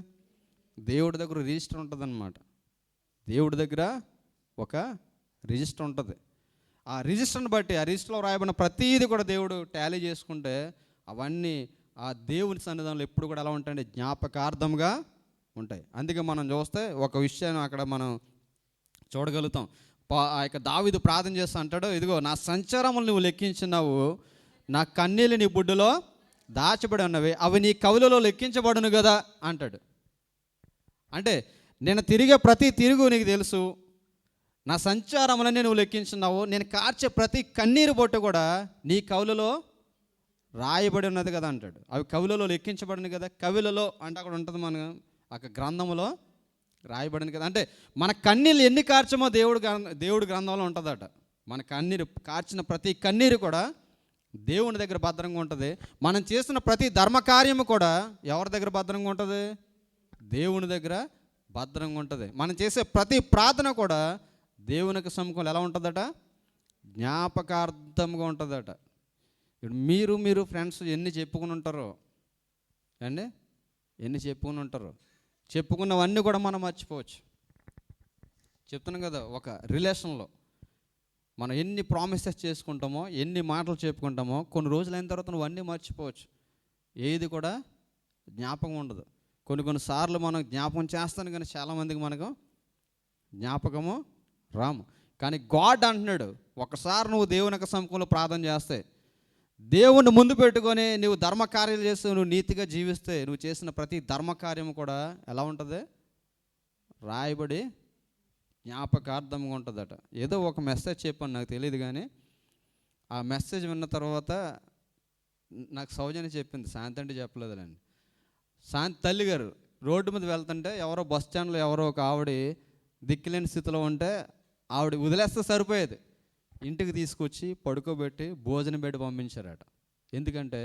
దేవుడి దగ్గర రిజిస్టర్ ఉంటుంది అన్నమాట. దేవుడి దగ్గర ఒక రిజిస్టర్ ఉంటుంది. ఆ రిజిస్టర్ని బట్టి, ఆ రిజిస్టర్లో రాయబడిన ప్రతీది కూడా దేవుడు టాలీ చేసుకుంటే అవన్నీ ఆ దేవుని సన్నిధానంలో ఎప్పుడు కూడా ఎలా ఉంటాయంటే జ్ఞాపకార్థంగా ఉంటాయి. అందుకే మనం చూస్తే ఒక విషయాన్ని అక్కడ మనం చూడగలుగుతాం. ఆ యొక్క దావీదు ప్రార్థన చేస్తూ అంటాడు, ఇదిగో నా సంచారములు నువ్వు లెక్కించినావు, నా కన్నీళ్ళు నీ బుడ్డులో దాచబడి ఉన్నవి, అవి నీ కవులలో లెక్కించబడును కదా అంటాడు. అంటే నేను తిరిగే ప్రతి తిరుగు నీకు తెలుసు, నా సంచారములన్నీ నువ్వు లెక్కించున్నావు, నేను కార్చే ప్రతి కన్నీరు బొట్టు కూడా నీ కవులలో రాయబడి ఉన్నది కదా అంటాడు. అవి కవులలో లెక్కించబడింది కదా. కవులలో అంటే అక్కడ ఉంటుంది, మన అక్కడ గ్రంథములో రాయబడింది కదా. అంటే మన కన్నీళ్ళు ఎన్ని కార్చమో దేవుడి గ్రంథంలో ఉంటుందట. మన కన్నీరు కార్చిన ప్రతి కన్నీరు కూడా దేవుని దగ్గర భద్రంగా ఉంటుంది. మనం చేసిన ప్రతి ధర్మకార్యము కూడా ఎవరి దగ్గర భద్రంగా ఉంటుంది? దేవుని దగ్గర భద్రంగా ఉంటుంది. మనం చేసే ప్రతి ప్రార్థన కూడా దేవునికి సముఖంలో ఎలా ఉంటుందట? జ్ఞాపకార్థంగా ఉంటుందట. ఇప్పుడు మీరు ఫ్రెండ్స్ ఎన్ని చెప్పుకుని ఉంటారో అండి, ఎన్ని చెప్పుకుని ఉంటారో, చెప్పుకున్నవన్నీ కూడా మనం మర్చిపోవచ్చు. చెప్తున్నాం కదా, ఒక రిలేషన్లో మనం ఎన్ని ప్రామిసెస్ చేసుకుంటామో, ఎన్ని మాటలు చెప్పుకుంటామో, కొన్ని రోజులు అయిన తర్వాత నువ్వు అన్నీ మర్చిపోవచ్చు. ఏది కూడా జ్ఞాపకం ఉండదు. కొన్ని సార్లు మనం జ్ఞాపకం చేస్తాను, కానీ చాలామందికి మనకు జ్ఞాపకము రాము. కానీ గాడ్ అంటున్నాడు, ఒకసారి నువ్వు దేవుని యొక్క సముఖంలో ప్రార్థన చేస్తే, దేవుణ్ణి ముందు పెట్టుకొని నువ్వు ధర్మకార్యాలు చేస్తూ నువ్వు నీతిగా జీవిస్తే, నువ్వు చేసిన ప్రతి ధర్మకార్యము కూడా ఎలా ఉంటుంది? రాయబడి జ్ఞాపకార్థంగా ఉంటుందట. ఏదో ఒక మెసేజ్ చెప్పాను, నాకు తెలియదు, కానీ ఆ మెసేజ్ విన్న తర్వాత నాకు సౌజన్య చెప్పింది, శాంతి అంటే చెప్పలేదులేండి. శాంతి తల్లి గారు రోడ్డు మీద వెళ్తుంటే ఎవరో బస్ స్టాండ్లో ఎవరో ఒక ఆవిడ దిక్కులేని స్థితిలో ఉంటే ఆవిడ వదిలేస్తే సరిపోయేది, ఇంటికి తీసుకొచ్చి పడుకోబెట్టి భోజనం పెట్టి పంపించారట. ఎందుకంటే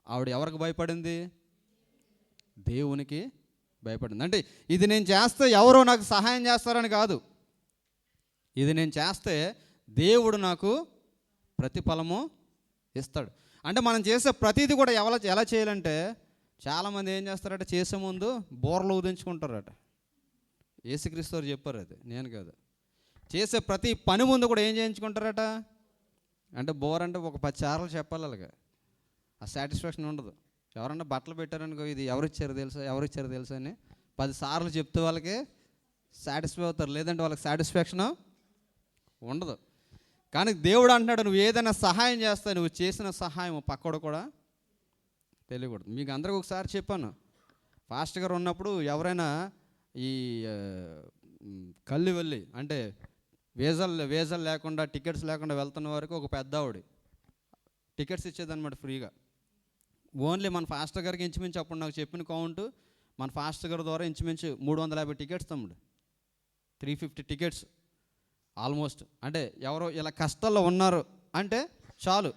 ఆవిడ ఎవరికి భయపడింది? దేవునికి భయపడింది. అంటే ఇది నేను చేస్తే ఎవరో నాకు సహాయం చేస్తారని కాదు, ఇది నేను చేస్తే దేవుడు నాకు ప్రతిఫలము ఇస్తాడు. అంటే మనం చేసే ప్రతిదీ కూడా ఎలా చేయాలంటే, చాలామంది ఏం చేస్తారట, చేసే ముందు బోర్లు ఊదించుకుంటారట. యేసుక్రీస్తు వారు చెప్పారు, అది నేను కాదు. చేసే ప్రతి పని ముందు కూడా ఏం చేయించుకుంటారట? అంటే బోర్ అంటే ఒక 10 సార్లు చెప్పాలి అలాగా, ఆ సాటిస్ఫాక్షన్ ఉండదు. ఎవరన్నా బట్టలు పెట్టారనుకో, ఇది ఎవరిచ్చారు తెలుసా అని 10 సార్లు చెప్తే వాళ్ళకి సాటిస్ఫై అవుతారు, లేదంటే వాళ్ళకి సాటిస్ఫాక్షన్ ఉండదు. కానీ దేవుడు అంటున్నాడు, నువ్వు ఏదైనా సహాయం చేస్తావు, నువ్వు చేసిన సహాయం పక్కడు కూడా తెలియకూడదు. మీకు అందరికీ ఒకసారి చెప్పాను, ఫాస్ట్ గారు ఉన్నప్పుడు ఎవరైనా ఈ కళ్ళు వెళ్ళి అంటే వీజాలు లేకుండా టికెట్స్ లేకుండా వెళ్తున్న వారికి ఒక పెద్ద ఆవిడ టికెట్స్ ఇచ్చేదన్నమాట ఫ్రీగా. ఓన్లీ మన ఫాస్టర్ గారికి ఇంచుమించు అప్పుడు నాకు చెప్పిన కౌంటు, మన ఫాస్టర్ గారి ద్వారా ఇంచుమించు 350 టికెట్స్ తమ్ముడు, 350 టికెట్స్ ఆల్మోస్ట్. అంటే ఎవరో ఇలా కష్టాల్లో ఉన్నారు అంటే చాలు,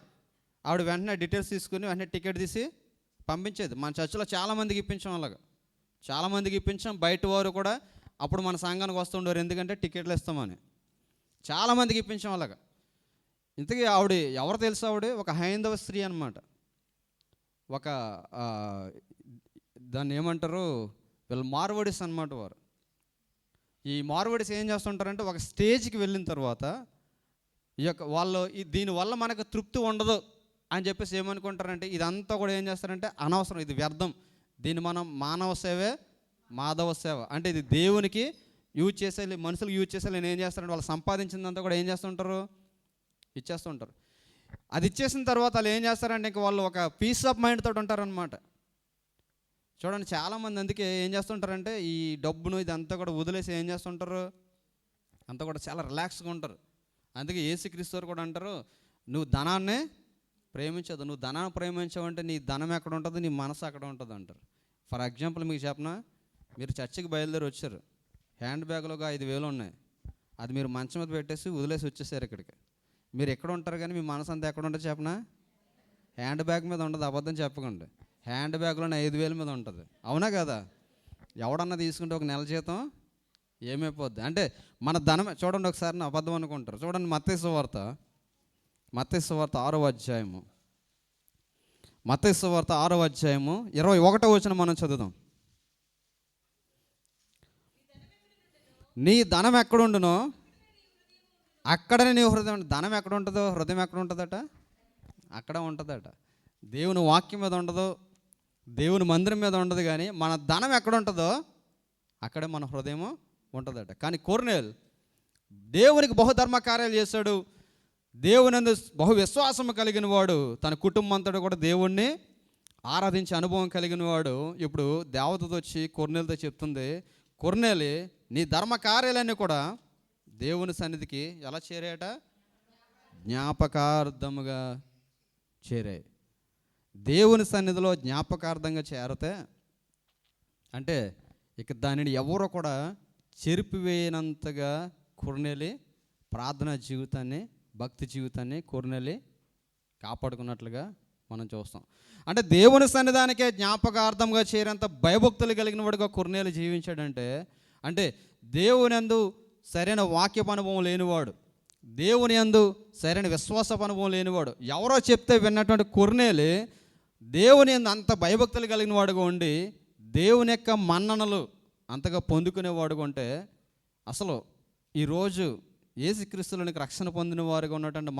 ఆవిడ వెంటనే డీటెయిల్స్ తీసుకుని వెంటనే టికెట్ తీసి పంపించేది. మన చర్చిలో చాలామందికి ఇప్పించాం, అలాగా చాలామందికి ఇప్పించాం. బయట వారు కూడా అప్పుడు మన సంఘానికి వస్తుండేవారు, ఎందుకంటే టికెట్లు ఇస్తామని. చాలామందికి ఇప్పించాం అలాగా. ఇంతకీ ఆవిడ ఎవరు తెలుసు? ఆవిడ ఒక హైందవ స్త్రీ అన్నమాట. ఒక దాన్ని ఏమంటారు, వీళ్ళు మార్వడిస్ అన్నమాట వారు. ఈ మార్వడిస్ ఏం చేస్తుంటారంటే, ఒక స్టేజ్కి వెళ్ళిన తర్వాత ఈ యొక్క వాళ్ళు దీనివల్ల మనకు తృప్తి ఉండదు అని చెప్పేసి ఏమనుకుంటారంటే, ఇదంతా కూడా ఏం చేస్తారంటే అనవసరం, ఇది వ్యర్థం, దీన్ని మనం మానవ సేవే మాధవ సేవ అంటే ఇది దేవునికి యూజ్ చేసే, మనుషులకు యూజ్ చేసే నేను ఏం చేస్తారంటే, వాళ్ళు సంపాదించిందంతా కూడా ఏం చేస్తుంటారు, ఇచ్చేస్తుంటారు. అది ఇచ్చేసిన తర్వాత వాళ్ళు ఏం చేస్తారంటే, ఇంక వాళ్ళు ఒక పీస్ ఆఫ్ మైండ్ తోటి ఉంటారనమాట. చూడండి, చాలామంది అందుకే ఏం చేస్తుంటారంటే, ఈ డబ్బును ఇదంతా కూడా వదిలేసి ఏం చేస్తుంటారు, అంతా కూడా చాలా రిలాక్స్గా ఉంటారు. అందుకే యేసుక్రీస్తు వారు కూడా అంటారు, నువ్వు ధనాన్ని ప్రేమించదు, నువ్వు ధనాన్ని ప్రేమించావంటే నీ ధనం ఎక్కడ ఉంటుంది, నీ మనసు అక్కడ ఉంటుంది అంటారు. ఫర్ ఎగ్జాంపుల్ మీకు చెప్పనా, మీరు చర్చికి బయలుదేరి వచ్చారు, హ్యాండ్ బ్యాగ్లోగా 5,000 ఉన్నాయి, అది మీరు మంచం మీద పెట్టేసి వదిలేసి వచ్చేసారు ఇక్కడికి. మీరు ఎక్కడ ఉంటారు కానీ మీ మనసు అంతా ఎక్కడ ఉంటుంది చెప్పనా, హ్యాండ్ బ్యాగ్ మీద ఉండదు. అబద్ధం చెప్పకండి, హ్యాండ్ బ్యాగ్లోనే 5,000 మీద ఉంటుంది. అవునా కదా? ఎవడన్నా తీసుకుంటే ఒక నెల జీతం ఏమైపోద్ది అంటే మన ధనమే. చూడండి ఒకసారి నా అబద్ధం అనుకుంటారు. చూడండి మత్తయి సువార్త 6వ అధ్యాయము, మత్తయి సువార్త 6వ అధ్యాయము 21వ వచనం మనం చదువుదాం. నీ ధనం ఎక్కడుండునో అక్కడనే నీ హృదయం. ధనం ఎక్కడ ఉంటుందో హృదయం ఎక్కడ ఉంటుందట, అక్కడ ఉంటుందట. దేవుని వాక్యం మీద ఉండదు, దేవుని మందిరం మీద ఉండదు, కానీ మన ధనం ఎక్కడ ఉంటుందో అక్కడే మన హృదయం ఉంటుందట. కానీ కొర్నేలు దేవునికి బహుధర్మ కార్యాలు చేశాడు, దేవునందు బహు విశ్వాసము కలిగిన వాడు, తన కుటుంబం అంతటా కూడా దేవుణ్ణి ఆరాధించే అనుభవం కలిగిన వాడు. ఇప్పుడు దేవతతో వచ్చి కొర్నేలుతో చెప్తుంది, కొర్నేలి నీ ధర్మ కార్యాలన్నీ కూడా దేవుని సన్నిధికి ఎలా చేరాయట, జ్ఞాపకార్థముగా చేరాయి. దేవుని సన్నిధిలో జ్ఞాపకార్థంగా చేరితే అంటే ఇక దానిని ఎవరో కూడా చెరిపివేయనంతగా కొర్నేలి ప్రార్థనా జీవితాన్ని, భక్తి జీవితాన్ని కొర్నేలి కాపాడుకున్నట్లుగా మనం చూస్తాం. అంటే దేవుని సన్నిధానికే జ్ఞాపకార్థంగా చేరేంత భయభక్తులు కలిగిన వాడుగా కొర్నేలి జీవించాడంటే, అంటే దేవుని యందు సరైన వాక్యపు అనుభవం లేనివాడు, దేవుని యందు సరైన విశ్వాసపు అనుభవం లేనివాడు, ఎవరో చెప్తే విన్నటువంటి కొర్నేలి దేవుని యందు అంత భయభక్తులు కలిగిన వాడుగా ఉండి దేవుని యొక్క మన్ననలు అంతగా పొందుకునేవాడుగా ఉంటే, అసలు ఈరోజు యేసుక్రీస్తులోనికి రక్షణ పొందిన వారుగా ఉన్నటువంటి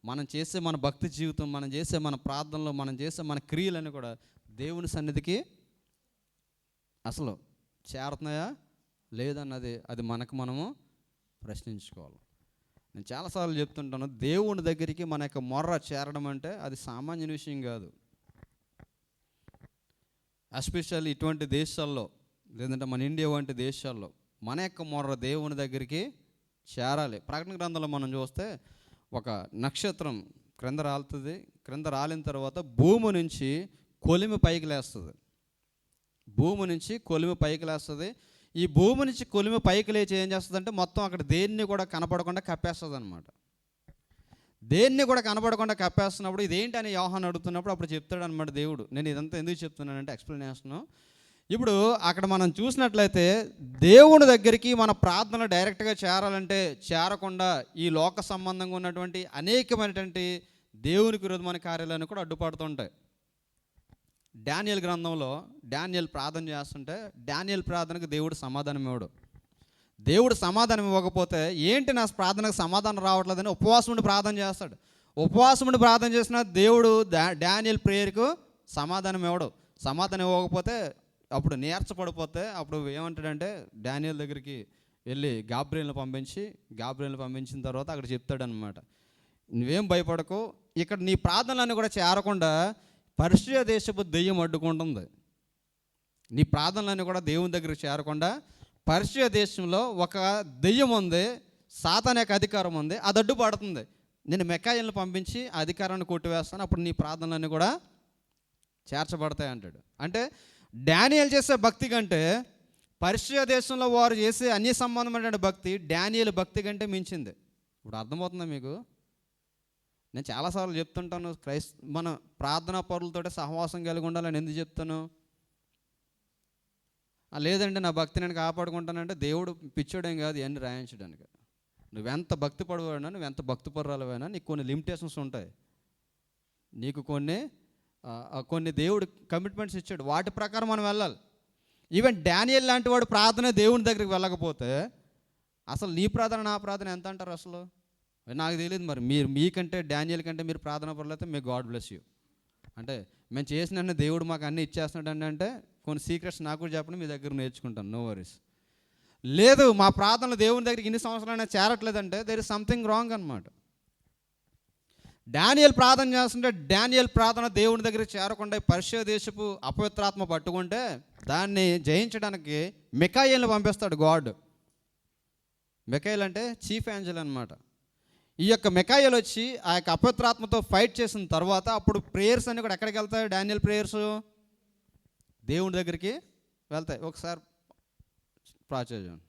మనం చేసే మన భక్తి జీవితం, మనం చేసే మన ప్రార్థనలు, మనం చేసే మన క్రియలన్నీ కూడా దేవుని సన్నిధికి అసలు చేరుతున్నాయా లేదన్నది అది మనము ప్రశ్నించుకోవాలి. నేను చాలాసార్లు చెప్తుంటాను, దేవుని దగ్గరికి మన యొక్క మొర్ర చేరడం అంటే అది సామాన్య విషయం కాదు. ఎస్పెషల్లీ ఇటువంటి దేశాల్లో, లేదంటే మన ఇండియా వంటి దేశాల్లో మన యొక్క మొర్ర దేవుని దగ్గరికి చేరాలి. ప్రకటన గ్రంథంలో మనం చూస్తే ఒక నక్షత్రం క్రింద రాలుతుంది, క్రింద రాలిన తర్వాత భూమి నుంచి కొలిమి పైకి లేస్తుంది. భూమి నుంచి కొలిమి పైకి లేస్తుంది. ఈ భూమి నుంచి కొలిమి పైకి లేచి ఏం చేస్తుందంటే మొత్తం అక్కడ దేన్ని కూడా కనపడకుండా కప్పేస్తుంది అనమాట. దేన్ని కూడా కనపడకుండా కప్పేస్తున్నప్పుడు ఇదేంటి అని యోహాను అడుగుతున్నప్పుడు అప్పుడు చెప్తాడు అనమాట దేవుడు. నేను ఇదంతా ఎందుకు చెప్తున్నానంటే ఎక్స్ప్లెనేషను. ఇప్పుడు అక్కడ మనం చూసినట్లయితే దేవుని దగ్గరికి మన ప్రార్థన డైరెక్ట్గా చేరాలంటే చేరకుండా ఈ లోక సంబంధంగా ఉన్నటువంటి అనేకమైనటువంటి దేవునికి విరోధమైన కార్యాలను కూడా అడ్డుపడుతుంటాయి. డానియేలు గ్రంథంలో డానియేలు ప్రార్థన చేస్తుంటే డానియేలు ప్రార్థనకు దేవుడు సమాధానం ఇవ్వడు. దేవుడు సమాధానం ఇవ్వకపోతే ఏంటి నా ప్రార్థనకు సమాధానం రావట్లేదని ఉపవాసం ఉండి ప్రార్థన చేస్తాడు. ఉపవాసం ఉండి ప్రార్థన చేసిన దేవుడు డానియేల్ ప్రేయర్కు సమాధానం సమాధానం ఇవ్వకపోతే అప్పుడు నీరసపడిపోతే అప్పుడు ఏమంటాడంటే డానియేల్ దగ్గరికి వెళ్ళి గాబ్రియల్ని పంపించిన తర్వాత అక్కడ చెప్తాడనమాట, నువ్వేం భయపడకు, ఇక్కడ నీ ప్రార్థనలన్నీ కూడా చేరకుండా పర్షియా దేశపు దెయ్యం అడ్డుకుంటుంది. నీ ప్రార్థనలన్నీ కూడా దేవుని దగ్గరికి చేరకుండా పర్షియా దేశంలో ఒక దెయ్యం ఉంది, సాతాన్ యొక్క అధికారం ఉంది, అది అడ్డుపడుతుంది. నేను మిఖాయిల్ని పంపించి అధికారాన్ని కొట్టివేస్తాను, అప్పుడు నీ ప్రార్థనలన్నీ కూడా చేర్చబడతాయి అంటాడు. అంటే డానియేల్ చేసే భక్తి కంటే పర్షియా దేశంలో వారు చేసే అన్య సంబంధమైన భక్తి డానియేల్ భక్తి కంటే మించింది. ఇప్పుడు అర్థమవుతుందా మీకు? నేను చాలాసార్లు చెప్తుంటాను, మన ప్రార్థనా పరులతోటి సహవాసం కలిగి ఉండాలని ఎందుకు చెప్తాను? లేదంటే నా భక్తి నేను కాపాడుకుంటానంటే దేవుడు పిచ్చోడేం కాదు ఇవన్నీ రాయించడానికి. నువ్వెంత భక్తి పడవైనా, నువ్వెంత భక్తి పరురాలవైనా నీకు కొన్ని లిమిటేషన్స్ ఉంటాయి. నీకు కొన్ని దేవుడు కమిట్మెంట్స్ ఇచ్చాడు, వాటి ప్రకారం మనం వెళ్ళాలి. ఈవెన్ డానియేల్ లాంటి వాడు ప్రార్థన దేవుని దగ్గరికి వెళ్ళకపోతే అసలు నీ ప్రార్థన నా ప్రార్థన ఎంత అంటారు అసలు? నాకు తెలియదు. మరి మీకంటే డానియేల్ కంటే మీరు ప్రార్థన పడలేతే మీ గాడ్ బ్లెస్ యూ. అంటే మేము చేసిన దేవుడు మాకు అన్నీ ఇచ్చేస్తున్నాడు అంటే కొన్ని సీక్రెట్స్ నాకు కూడా చెప్పండి, మీ దగ్గర నేర్చుకుంటాను, నో వరీస్. లేదు మా ప్రార్థనలు దేవుని దగ్గరికి ఇన్ని సంవత్సరాలైనా చేరట్లేదంటే దేర్ ఇస్ సంథింగ్ రాంగ్ అనమాట. డానియేల్ ప్రార్థన చేస్తుంటే డానియేల్ ప్రార్థన దేవుని దగ్గరికి చేరకుండా పర్షియా దేశపు అపవిత్రాత్మ పట్టుకుంటే దాన్ని జయించడానికి మిఖాయేల్ని పంపిస్తాడు గాడ్. మిఖాయేల్ అంటే చీఫ్ ఏంజెల్ అనమాట. ఈ యొక్క మిఖాయేల్ వచ్చి ఆ యొక్క అపవిత్రాత్మతో ఫైట్ చేసిన తర్వాత అప్పుడు ప్రేయర్స్ అన్నీ కూడా ఎక్కడికి వెళ్తాయి? డానియేల్ ప్రేయర్స్ దేవుని దగ్గరికి వెళ్తాయి. ఒకసారి ప్రార్థన చేయండి.